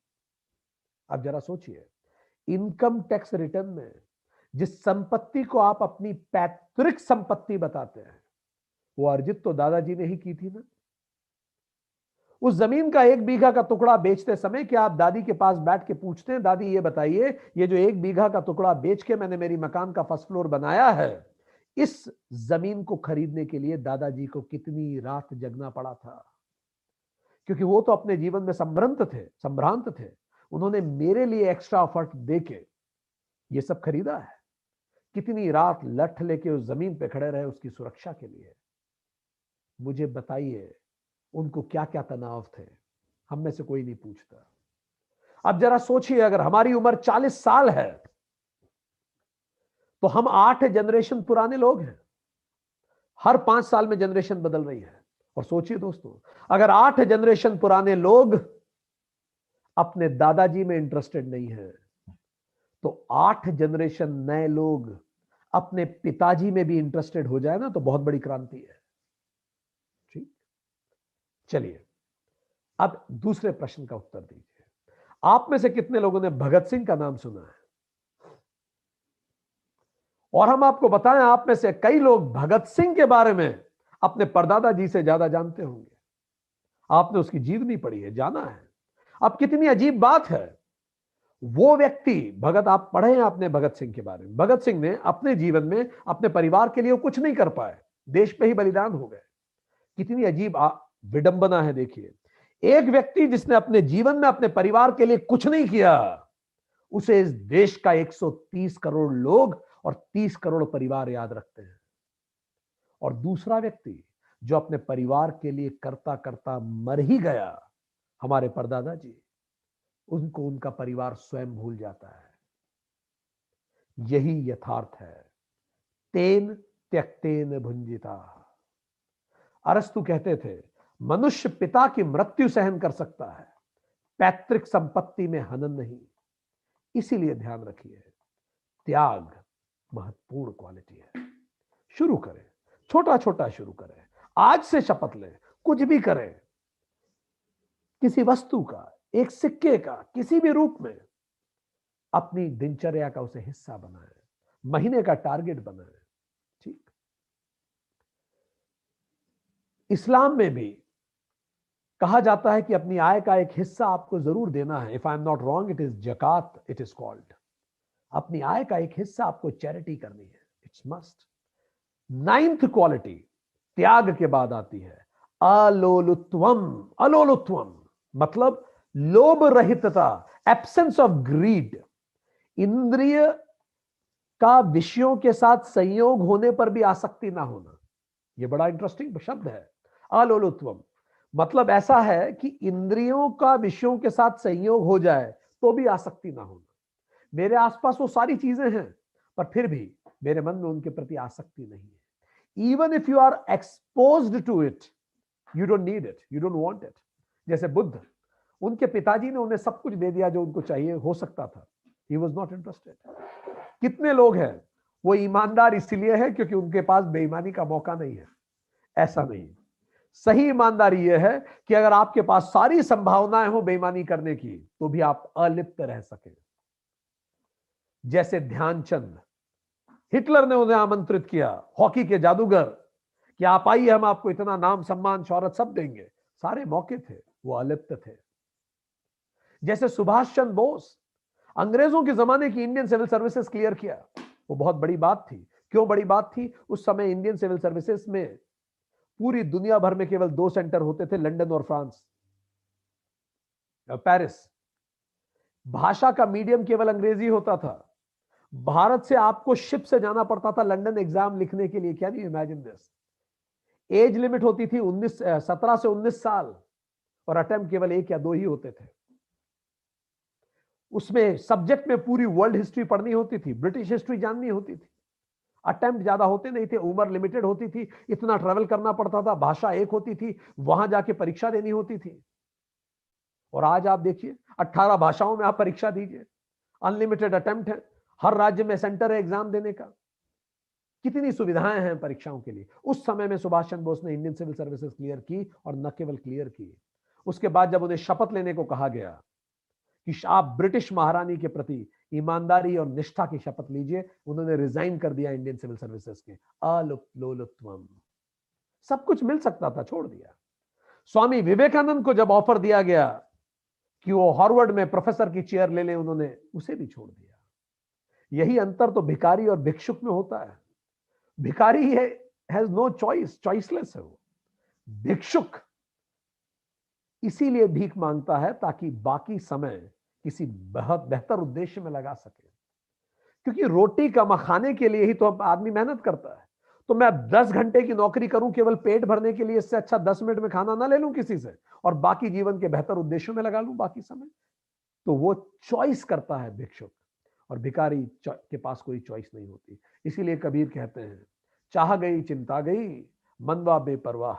अब जरा सोचिए, इनकम टैक्स रिटर्न में जिस संपत्ति को आप अपनी पैतृक संपत्ति बताते हैं, वो अर्जित तो दादाजी ने ही की थी ना। उस जमीन का 1 बीघा का टुकड़ा बेचते समय क्या आप दादी के पास बैठ के पूछते हैं दादी ये बताइए ये जो 1 बीघा का टुकड़ा बेच के मैंने मेरी मकान का फर्स्ट फ्लोर बनाया है, इस जमीन को खरीदने के लिए दादाजी को कितनी रात जगना पड़ा था? क्योंकि वो तो अपने जीवन में संभ्रांत थे। उन्होंने मेरे लिए एक्स्ट्रा एफर्ट देके ये सब खरीदा है। कितनी रात लठ लेके उस जमीन पे खड़े रहे उसकी सुरक्षा के लिए। मुझे बताइए उनको क्या क्या तनाव थे? हम में से कोई नहीं पूछता। अब जरा सोचिए, अगर हमारी उम्र 40 साल है तो हम 8 जनरेशन पुराने लोग हैं। हर 5 साल में जनरेशन बदल रही है। और सोचिए दोस्तों, अगर 8 जनरेशन पुराने लोग अपने दादाजी में इंटरेस्टेड नहीं है तो 8 जनरेशन नए लोग अपने पिताजी में भी इंटरेस्टेड हो जाए ना, तो बहुत बड़ी क्रांति है। ठीक। चलिए अब दूसरे प्रश्न का उत्तर दीजिए। आप में से कितने लोगों ने भगत सिंह का नाम सुना है? और हम आपको बताएं, आप में से कई लोग भगत सिंह के बारे में अपने परदादा जी से ज्यादा जानते होंगे। आपने उसकी जीवनी पढ़ी है, जाना है। अब कितनी अजीब बात है, वो व्यक्ति भगत, आप पढ़े हैं आपने भगत सिंह के बारे में, भगत सिंह ने अपने जीवन में अपने परिवार के लिए कुछ नहीं कर पाए, देश पे ही बलिदान हो गए। कितनी अजीब विडंबना है। देखिए, एक व्यक्ति जिसने अपने जीवन में अपने परिवार के लिए कुछ नहीं किया, उसे इस देश का 130 करोड़ लोग और 30 करोड़ परिवार याद रखते हैं। और दूसरा व्यक्ति जो अपने परिवार के लिए करता करता मर ही गया, हमारे परदादा जी, उनको उनका परिवार स्वयं भूल जाता है। यही यथार्थ है। तेन त्यक्तेन भुंजिता। अरस्तु कहते थे मनुष्य पिता की मृत्यु सहन कर सकता है, पैतृक संपत्ति में हनन नहीं। इसीलिए ध्यान रखिए, त्याग महत्वपूर्ण क्वालिटी है। शुरू करें, छोटा छोटा शुरू करें, आज से शपथ लें, कुछ भी करें, किसी वस्तु का, एक सिक्के का, किसी भी रूप में अपनी दिनचर्या का उसे हिस्सा बनाएं, महीने का टारगेट बनाएं। ठीक, इस्लाम में भी कहा जाता है कि अपनी आय का एक हिस्सा आपको जरूर देना है। If I am not wrong, it is जकात, इट इज कॉल्ड। अपनी आय का एक हिस्सा आपको चैरिटी करनी है, इट्स मस्ट। 9th क्वालिटी त्याग के बाद आती है अलोलुत्वम। अलोलुत्वम मतलब लोभ रहितता, एब्सेंस ऑफ ग्रीड। इंद्रिय का विषयों के साथ संयोग होने पर भी आसक्ति ना होना। यह बड़ा इंटरेस्टिंग शब्द है। अलोलुत्वम मतलब ऐसा है कि इंद्रियों का विषयों के साथ संयोग हो जाए तो भी आसक्ति ना होना। मेरे आसपास वो सारी चीजें हैं, पर फिर भी मेरे मन में उनके प्रति आसक्ति नहीं है। Even if you are exposed to it, you don't need it, you don't want it. जैसे बुद्ध, उनके पिताजी ने उन्हें सब कुछ दे दिया जो उनको चाहिए हो सकता था, ही वॉज नॉट इंटरेस्टेड। कितने लोग हैं वो ईमानदार इसलिए है क्योंकि उनके पास बेईमानी का मौका नहीं है? ऐसा नहीं। सही ईमानदारी यह है कि अगर आपके पास सारी संभावनाएं हो बेईमानी करने की, तो भी आप अलिप्त रह सके। जैसे ध्यानचंद, हिटलर ने उन्हें आमंत्रित किया, हॉकी के जादूगर, कि आप आइए, हम आपको इतना नाम सम्मान शौहरत सब देंगे। सारे मौके थे, वो अलिप्त थे। जैसे सुभाष चंद्र बोस, अंग्रेजों के जमाने की इंडियन सिविल सर्विसेज क्लियर किया, वो बहुत बड़ी बात थी। क्यों बड़ी बात थी? उस समय इंडियन सिविल सर्विसेज में पूरी दुनिया भर में केवल 2 सेंटर होते थे, लंदन और फ्रांस, पेरिस। भाषा का मीडियम केवल अंग्रेजी होता था। भारत से आपको शिप से जाना पड़ता था लंदन एग्जाम लिखने के लिए। क्या नहीं, इमेजिन दिस। एज लिमिट होती थी 17 से 19 साल, और अटेम्प्ट केवल 1 या 2 ही होते थे। उसमें सब्जेक्ट में पूरी वर्ल्ड हिस्ट्री पढ़नी होती थी, ब्रिटिश हिस्ट्री जाननी होती थी। अटेम्प्ट ज्यादा होते नहीं थे, उम्र लिमिटेड होती थी, इतना ट्रेवल करना पड़ता था, भाषा एक होती थी, वहां जाके परीक्षा देनी होती थी। और आज आप देखिए, 18 भाषाओं में आप परीक्षा दीजिए, अनलिमिटेड अटेम्प्ट है, हर राज्य में सेंटर है एग्जाम देने का, कितनी सुविधाएं हैं परीक्षाओं के लिए। उस समय में सुभाष चंद्र बोस ने इंडियन सिविल सर्विसेज क्लियर की, और न केवल क्लियर की, उसके बाद जब उन्हें शपथ लेने को कहा गया कि आप ब्रिटिश महारानी के प्रति ईमानदारी और निष्ठा की शपथ लीजिए, उन्होंने रिजाइन कर दिया इंडियन सिविल सर्विसेज के। अलोलुत्वम, सब कुछ मिल सकता था, छोड़ दिया। स्वामी विवेकानंद को जब ऑफर दिया गया कि वो हार्वर्ड में प्रोफेसर की चेयर ले ले, उन्होंने उसे भी छोड़ दिया। यही अंतर तो भिखारी और भिक्षुक में होता है। भिखारी है, हैज नो चॉइस, चॉइसलेस है वो। भिक्षुक इसीलिए भीख मांगता है ताकि बाकी समय किसी बहुत बेहतर उद्देश्य में लगा सके। क्योंकि रोटी खाने के लिए ही तो आदमी मेहनत करता है। तो मैं 10 घंटे की नौकरी करूं केवल पेट भरने के लिए, इससे अच्छा 10 मिनट में खाना ना ले लूं किसी से, और बाकी जीवन के बेहतर उद्देश्यों में लगा लूं बाकी समय। तो वो चॉइस करता है भिक्षुक, और भिखारी के पास कोई चॉइस नहीं होती। इसीलिए कबीर कहते हैं, चाह गई चिंता गई, मनवा बेपरवाह,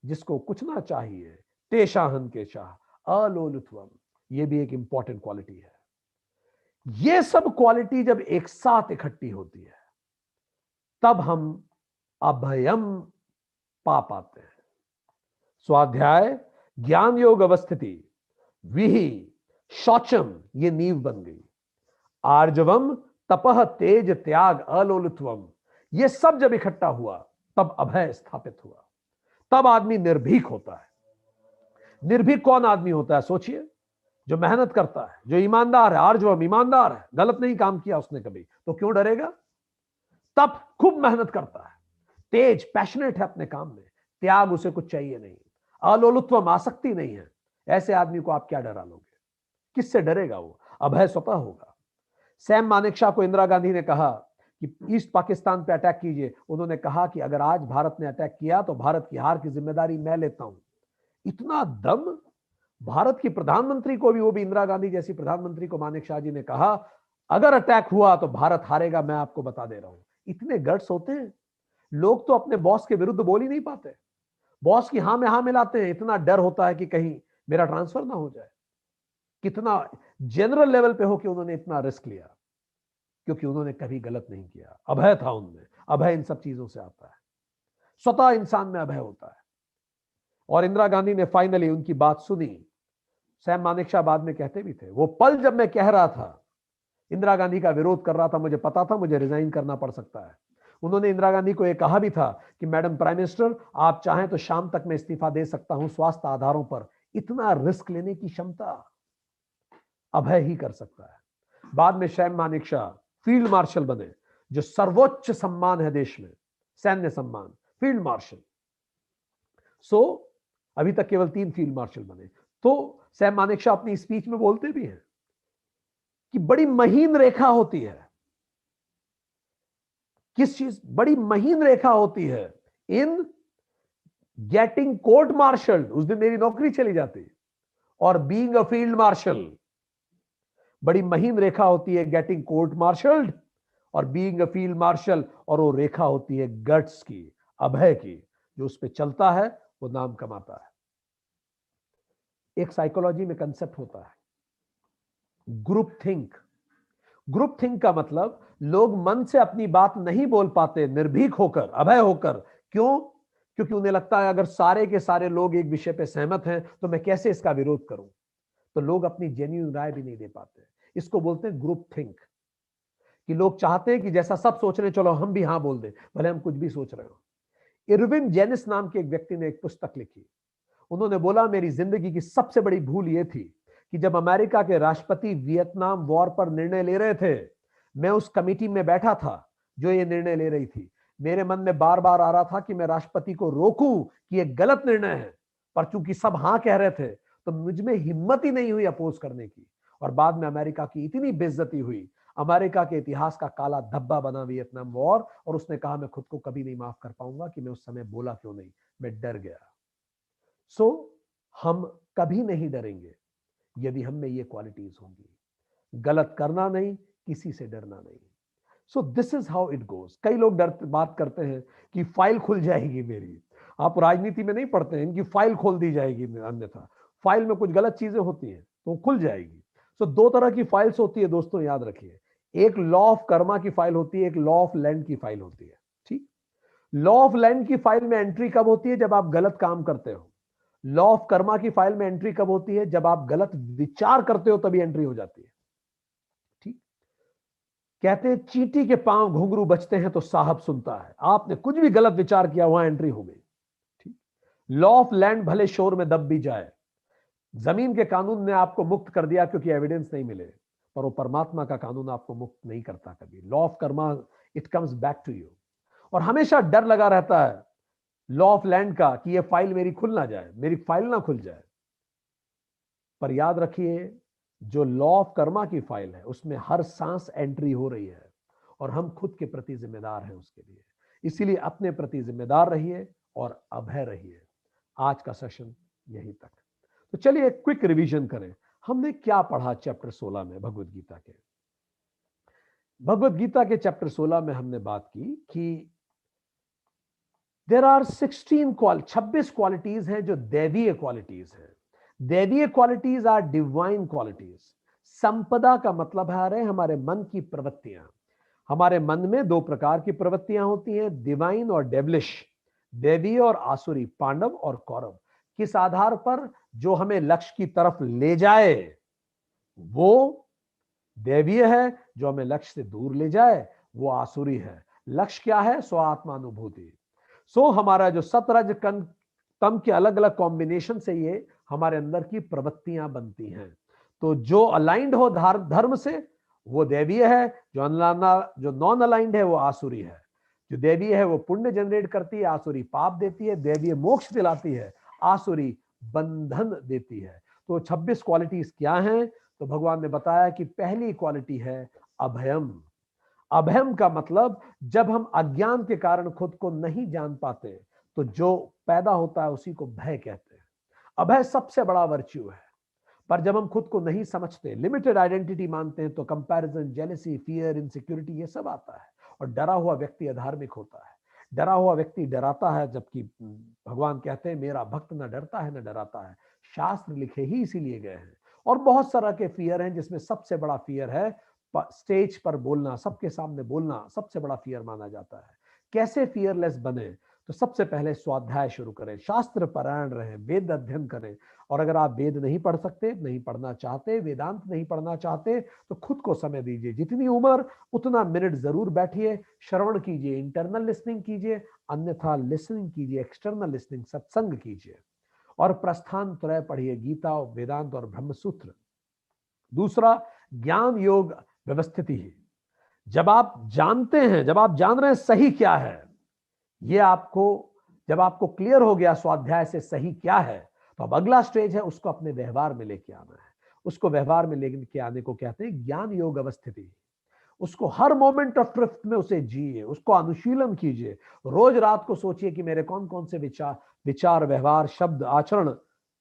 जिसको कुछ ना चाहिए ते शाहन के शाह अलोलुत्वम। ये भी एक इंपॉर्टेंट क्वालिटी है। ये सब क्वालिटी जब एक साथ इकट्ठी होती है, तब हम अभयम पा पाते हैं। स्वाध्याय, ज्ञान योग अवस्थिति, विहि, शौचम, ये नींव बन गई। आर्जवम, तपह, तेज, त्याग, अलोलुत्वम, ये सब जब इकट्ठा हुआ तब अभय स्थापित हुआ। तब आदमी निर्भीक होता है। निर्भीक कौन आदमी होता है? सोचिए, जो मेहनत करता है, जो ईमानदार है। आर्जवम, ईमानदार है, गलत नहीं काम किया उसने कभी, तो क्यों डरेगा? तब खूब मेहनत करता है। तेज, पैशनेट है अपने काम में। त्याग, उसे कुछ चाहिए नहीं। अलोलुत्वम, आसक्ति नहीं है। ऐसे आदमी को आप क्या डरा लोगे? किससे डरेगा वो? अभय स्वतः होगा। सैम मानेकशॉ को इंदिरा गांधी ने कहा कि ईस्ट पाकिस्तान पे अटैक कीजिए। उन्होंने कहा कि अगर आज भारत ने अटैक किया तो भारत की हार की जिम्मेदारी मैं लेता हूं। इतना दम! भारत की प्रधानमंत्री को भी, वो भी इंदिरा गांधी जैसी प्रधानमंत्री को, मानेकशॉ जी ने कहा अगर अटैक हुआ तो भारत हारेगा, मैं आपको बता दे रहा हूं। इतने गट्स होते हैं। लोग तो अपने बॉस के विरुद्ध बोल ही नहीं पाते, बॉस की हां में हां मिलाते हैं। इतना डर होता है कि कहीं मेरा ट्रांसफर ना हो जाए। कितना जनरल लेवल पे हो कि उन्होंने इतना रिस्क लिया। क्योंकि उन्होंने कभी गलत नहीं किया, अभय था उनमें। अभय इन सब चीजों से आता है, स्वतः इंसान में अभय होता है। और इंदिरा गांधी ने फाइनली उनकी बात सुनी। सैम मानेकशॉ बाद में कहते भी थे, वो पल जब मैं कह रहा था, इंदिरा गांधी का विरोध कर रहा था, मुझे पता था मुझे रिजाइन करना पड़ सकता है। उन्होंने इंदिरा गांधी को यह कहा भी था कि मैडम प्राइम मिनिस्टर, आप चाहें तो शाम तक मैं इस्तीफा दे सकता हूं, स्वास्थ्य आधारों पर इतना रिस्क लेने की क्षमता अभय ही कर सकता है। बाद में सैम मानेकशॉ फील्ड मार्शल बने, जो सर्वोच्च सम्मान है देश में, सैन्य सम्मान, फील्ड मार्शल। सो अभी तक केवल 3 फील्ड मार्शल बने। तो सैम मानेकशॉ अपनी स्पीच में बोलते भी हैं कि बड़ी महीन रेखा होती है। किस चीज? बड़ी महीन रेखा होती है इन गेटिंग कोर्ट मार्शल, उस दिन मेरी नौकरी चली जाती, और बीइंग अ फील्ड मार्शल। बड़ी महीन रेखा होती है गेटिंग कोर्ट मार्शल्ड और बीइंग अ फील्ड मार्शल, और वो रेखा होती है गट्स की, अभय की। जो उस पर चलता है वो नाम कमाता है। एक साइकोलॉजी में कंसेप्ट होता है ग्रुप थिंक। ग्रुप थिंक का मतलब, लोग मन से अपनी बात नहीं बोल पाते निर्भीक होकर, अभय होकर। क्यों? क्योंकि उन्हें लगता है अगर सारे के सारे लोग एक विषय पे सहमत हैं तो मैं कैसे इसका विरोध करूं। तो लोग अपनी जेन्युइन राय भी नहीं दे पाते। इसको बोलते हैं ग्रुप थिंक, कि लोग चाहते हैं कि जैसा सब सोच रहे हैं चलो हम भी हाँ बोल दें, भले हम कुछ भी सोच रहे हो। इरविन जेनिस नाम के एक व्यक्ति ने एक पुस्तक लिखी। उन्होंने बोला, मेरी जिंदगी की सबसे बड़ी भूल यह थी कि जब अमेरिका के राष्ट्रपति वियतनाम वॉर पर निर्णय ले रहे थे, मैं उस कमेटी में बैठा था जो ये निर्णय ले रही थी। मेरे मन में बार बार आ रहा था कि मैं राष्ट्रपति को रोकूं कि यह गलत निर्णय है, पर चूंकि सब हां कह रहे थे तो मुझ में हिम्मत ही नहीं हुई अपोज करने की। और बाद में अमेरिका की इतनी बेइज्जती हुई, अमेरिका के इतिहास का काला धब्बा बना वियतनाम वॉर। और उसने कहा, मैं खुद को कभी नहीं माफ कर पाऊंगा कि मैं उस समय बोला क्यों नहीं, मैं डर गया। सो हम कभी नहीं डरेंगे यदि हम में ये क्वालिटीज होंगी। गलत करना नहीं, किसी से डरना नहीं। सो this is how it goes. कई लोग बात करते हैं कि फाइल खुल जाएगी मेरी। आप राजनीति में नहीं पढ़ते हैं, इनकी फाइल खोल दी जाएगी, अन्यथा फाइल में कुछ गलत चीजें होती हैं तो खुल जाएगी। सो 2 तरह की फाइल्स होती है दोस्तों, याद रखिए। एक लॉ ऑफ कर्मा की फाइल होती है, एक लॉ ऑफ लैंड की फाइल होती है। ठीक, लॉ ऑफ लैंड की फाइल में एंट्री कब होती है? जब आप गलत काम करते हो। लॉ ऑफ कर्मा की फाइल में एंट्री कब होती है? जब आप गलत विचार करते हो, तभी एंट्री हो जाती है। ठीक, कहते हैं चींटी के पांव घुंघरू बजते हैं तो साहब सुनता है। आपने कुछ भी गलत विचार किया, वहां एंट्री हो गई। ठीक, लॉ ऑफ लैंड भले शोर में दब भी जाए, जमीन के कानून ने आपको मुक्त कर दिया क्योंकि एविडेंस नहीं मिले, पर वो परमात्मा का कानून आपको मुक्त नहीं करता कभी। Law of karma, it comes back to you. और हमेशा डर लगा रहता है लॉ ऑफ लैंड का कि ये फाइल मेरी खुल ना जाए, मेरी फाइल ना खुल जाए। पर याद रखिए, जो लॉ ऑफ कर्मा की फाइल है उसमें हर सांस एंट्री हो रही है, और हम खुद के प्रति जिम्मेदार हैं उसके लिए। इसीलिए अपने प्रति जिम्मेदार रहिए और अभय रहिए। आज का सेशन यहीं तक। तो चलिए एक क्विक रिवीजन करें। हमने क्या पढ़ा चैप्टर 16 में भगवत गीता के? भगवत गीता के चैप्टर 16 में हमने बात की कि देयर आर 26 क्वालिटीज हैं जो दैवीय क्वालिटीज हैं। दैवीय क्वालिटीज आर डिवाइन क्वालिटीज। संपदा का मतलब है हमारे मन की प्रवृत्तियां। हमारे मन में 2 प्रकार की प्रवृत्तियां होती हैं, डिवाइन और डेविलिश, दैवीय और आसुरी, पांडव और कौरव। किस आधार पर? जो हमें लक्ष्य की तरफ ले जाए वो दैवीय है, जो हमें लक्ष्य से दूर ले जाए वो आसुरी है। लक्ष्य क्या है? स्वात्मानुभूति। सो हमारा जो सतरज तम के अलग अलग कॉम्बिनेशन से ये हमारे अंदर की प्रवृत्तियां बनती हैं। तो जो अलाइंड हो धर्म से वो दैवीय है, जो नॉन अलाइंड है वो आसुरी है। जो दैवीय है वो पुण्य जनरेट करती है, आसुरी पाप देती है। दैवीय मोक्ष दिलाती है, आसुरी बंधन देती है। तो 26 क्वालिटीज क्या हैं? तो भगवान ने बताया कि पहली क्वालिटी है अभयम। अभयम का मतलब, जब हम अज्ञान के कारण खुद को नहीं जान पाते तो जो पैदा होता है उसी को भय कहते हैं। अभय सबसे बड़ा वर्च्यू है। पर जब हम खुद को नहीं समझते, लिमिटेड आइडेंटिटी मानते हैं, तो कंपैरिजन, जेलसी, फियर, इनसिक्योरिटी ये सब आता है। और डरा हुआ व्यक्ति अधार्मिक होता है। डरा हुआ व्यक्ति डराता है, जबकि भगवान कहते हैं मेरा भक्त न डरता है न डराता है। शास्त्र लिखे ही इसीलिए गए हैं। और बहुत सारा के फियर हैं, जिसमें सबसे बड़ा फियर है स्टेज पर बोलना, सबके सामने बोलना सबसे बड़ा फियर माना जाता है। कैसे फियरलेस बने? तो सबसे पहले स्वाध्याय शुरू करें, शास्त्र पारायण रहें, वेद अध्ययन करें। और अगर आप वेद नहीं पढ़ सकते, नहीं पढ़ना चाहते, वेदांत नहीं पढ़ना चाहते, तो खुद को समय दीजिए। जितनी उम्र उतना मिनट जरूर बैठिए, श्रवण कीजिए, इंटरनल लिसनिंग कीजिए, अन्यथा लिसनिंग कीजिए, एक्सटर्नल लिसनिंग, सत्संग कीजिए। और प्रस्थान त्रय पढ़िए, गीता, वेदांत और ब्रह्मसूत्र। दूसरा, ज्ञान योग व्यवस्थिति है। जब आप जानते हैं, जब आप जान रहे हैं सही क्या है, ये आपको, जब आपको क्लियर हो गया स्वाध्याय से सही क्या है, तो अब अगला स्टेज है उसको अपने व्यवहार में लेके आना है। उसको व्यवहार में लेके आने को कहते हैं ज्ञान योग अवस्थिति। उसको हर मोमेंट ऑफ ट्रिप में उसे जिए, उसको अनुशीलन कीजिए। रोज रात को सोचिए कि मेरे कौन कौन से विचार, व्यवहार, शब्द, आचरण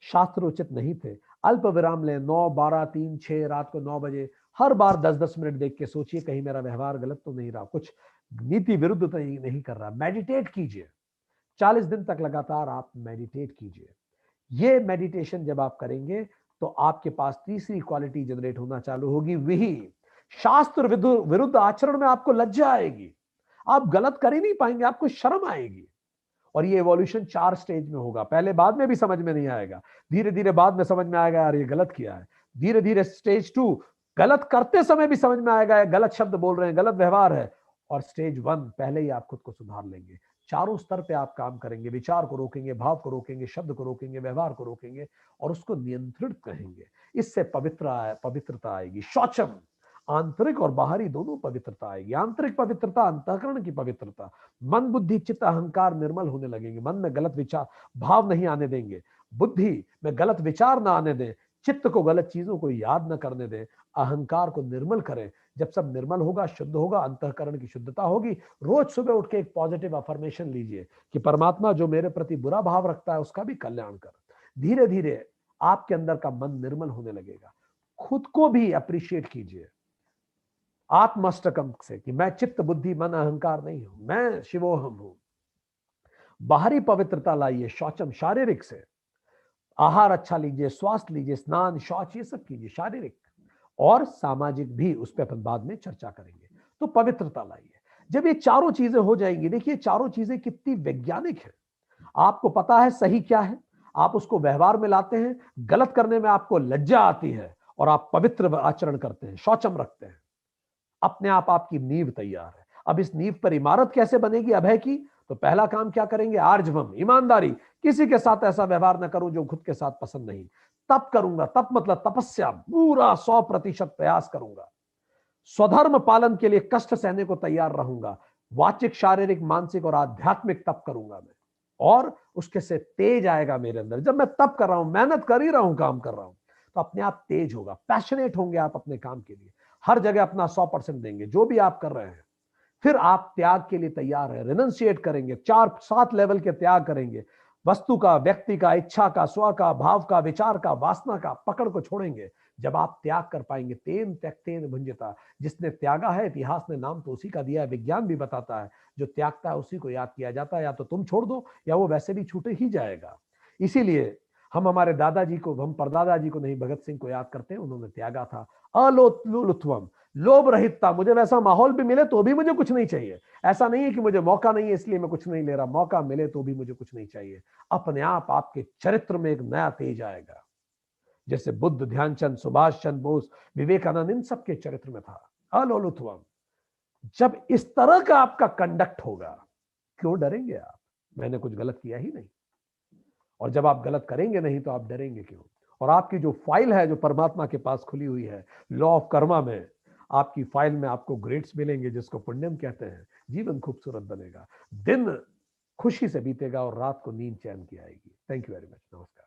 शास्त्रोचित नहीं थे। अल्प विराम लें, 9, 12, 3, 6, रात को 9 बजे हर बार 10-10 मिनट देख के सोचिए कहीं मेरा व्यवहार गलत तो नहीं रहा, कुछ नीति विरुद्ध तो नहीं कर रहा। मेडिटेट कीजिए, 40 दिन तक लगातार आप मेडिटेट कीजिए। ये मेडिटेशन जब आप करेंगे तो आपके पास तीसरी क्वालिटी जनरेट होना चालू होगी, वही शास्त्र विरुद्ध आचरण में आपको लज्जा आएगी। आप गलत कर ही नहीं पाएंगे, आपको शर्म आएगी। और ये एवोल्यूशन 4 स्टेज में होगा। पहले बाद में भी समझ में नहीं आएगा, धीरे धीरे बाद में समझ में आएगा यार ये गलत किया है। धीरे धीरे स्टेज 2, गलत करते समय भी समझ में आएगा गलत शब्द बोल रहे हैं, गलत व्यवहार है। और स्टेज 1, पहले ही आप खुद को सुधार लेंगे। चारों स्तर पे आप काम करेंगे, विचार को रोकेंगे, भाव को रोकेंगे, शब्द को रोकेंगे, व्यवहार को रोकेंगे और उसको नियंत्रित करेंगे। इससे पवित्रता आएगी। शौचम, आंतरिक और बाहरी दोनों पवित्रता आएगी। आंतरिक पवित्रता, अंतःकरण की पवित्रता। मन, बुद्धि, चित्त, अहंकार निर्मल होने लगेंगे। मन में गलत विचार, भाव नहीं आने देंगे। बुद्धि में गलत विचार ना आने दें। चित्त को गलत चीजों को याद न करने दें। अहंकार को निर्मल करें। जब सब निर्मल होगा, शुद्ध होगा, अंतःकरण की शुद्धता होगी। रोज सुबह उठ के एक पॉजिटिव अफर्मेशन लीजिए कि परमात्मा जो मेरे प्रति बुरा भाव रखता है उसका भी कल्याण कर। धीरे धीरे आपके अंदर का मन निर्मल होने लगेगा। खुद को भी अप्रिशिएट कीजिए आत्मष्टकम से कि मैं चित्त, बुद्धि, मन, अहंकार नहीं हूं, मैं शिवोहम हूं। बाहरी पवित्रता लाइए, शौचम, शारीरिक से। आहार अच्छा लीजिए, स्वास्थ्य लीजिए, स्नान, शौच, ये सब कीजिए शारीरिक। और सामाजिक भी, उस पर अपन बाद में चर्चा करेंगे। तो पवित्रता लाइए। जब ये चारों चीजें हो जाएंगी, देखिए चारों चीजें कितनी वैज्ञानिक है। आपको पता है सही क्या है, आप उसको व्यवहार में लाते हैं, गलत करने में आपको लज्जा आती है और आप पवित्र आचरण करते हैं, शौचम रखते हैं। अपने आप आपकी नींव तैयार है। अब इस नींव पर इमारत कैसे बनेगी अभय की? तो पहला काम क्या करेंगे? आर्जवम, ईमानदारी। किसी के साथ ऐसा व्यवहार न करूं जो खुद के साथ पसंद नहीं। तप करूंगा, तप मतलब तपस्या, पूरा 100% प्रयास करूंगा। स्वधर्म पालन के लिए कष्ट सहने को तैयार रहूंगा। वाचिक, शारीरिक, मानसिक और आध्यात्मिक तप करूंगा मैं। और उसके से तेज आएगा मेरे अंदर। जब मैं तप कर रहा हूं, मेहनत कर ही रहा हूं, काम कर रहा हूं, तो अपने आप तेज होगा। पैशनेट होंगे आप अपने काम के लिए, हर जगह अपना 100% देंगे जो भी आप कर रहे हैं। फिर आप त्याग के लिए तैयार है, रिनंसिएट करेंगे, 4-7 लेवल के त्याग करेंगे। वस्तु का, व्यक्ति का, इच्छा का, स्व का, भाव का, विचार का, वासना का, पकड़ को छोड़ेंगे। जब आप त्याग कर पाएंगे, तेन त्यक्तेन भुंजता, जिसने त्यागा है, इतिहास ने नाम तो उसी का दिया है, विज्ञान भी बताता है, जो त्यागता है उसी को याद किया जाता है। या तो तुम छोड़ दो या वो वैसे भी छूटे ही जाएगा। इसीलिए हम हमारे दादाजी को, हम परदादा जी को नहीं, भगत सिंह को याद करते हैं। उन्होंने त्यागा था। अलोलुत्वम, लोभ रहितता। मुझे वैसा माहौल भी मिले तो भी मुझे कुछ नहीं चाहिए। ऐसा नहीं है कि मुझे मौका नहीं है इसलिए मैं कुछ नहीं ले रहा, मौका मिले तो भी मुझे कुछ नहीं चाहिए। अपने आप आपके चरित्र में एक नया तेज आएगा। जैसे बुद्ध, ध्यानचंद, सुभाष चंद्र बोस, विवेकानंद, इन सबके चरित्र में था अलोलुत्वम। जब इस तरह का आपका कंडक्ट होगा, क्यों डरेंगे आप? मैंने कुछ गलत किया ही नहीं। और जब आप गलत करेंगे नहीं तो आप डरेंगे क्यों? और आपकी जो फाइल है, जो परमात्मा के पास खुली हुई है, लॉ ऑफ कर्मा में, आपकी फाइल में आपको ग्रेड्स मिलेंगे जिसको पुण्यम कहते हैं। जीवन खूबसूरत बनेगा, दिन खुशी से बीतेगा और रात को नींद चैन की आएगी। Thank you very much. नमस्कार।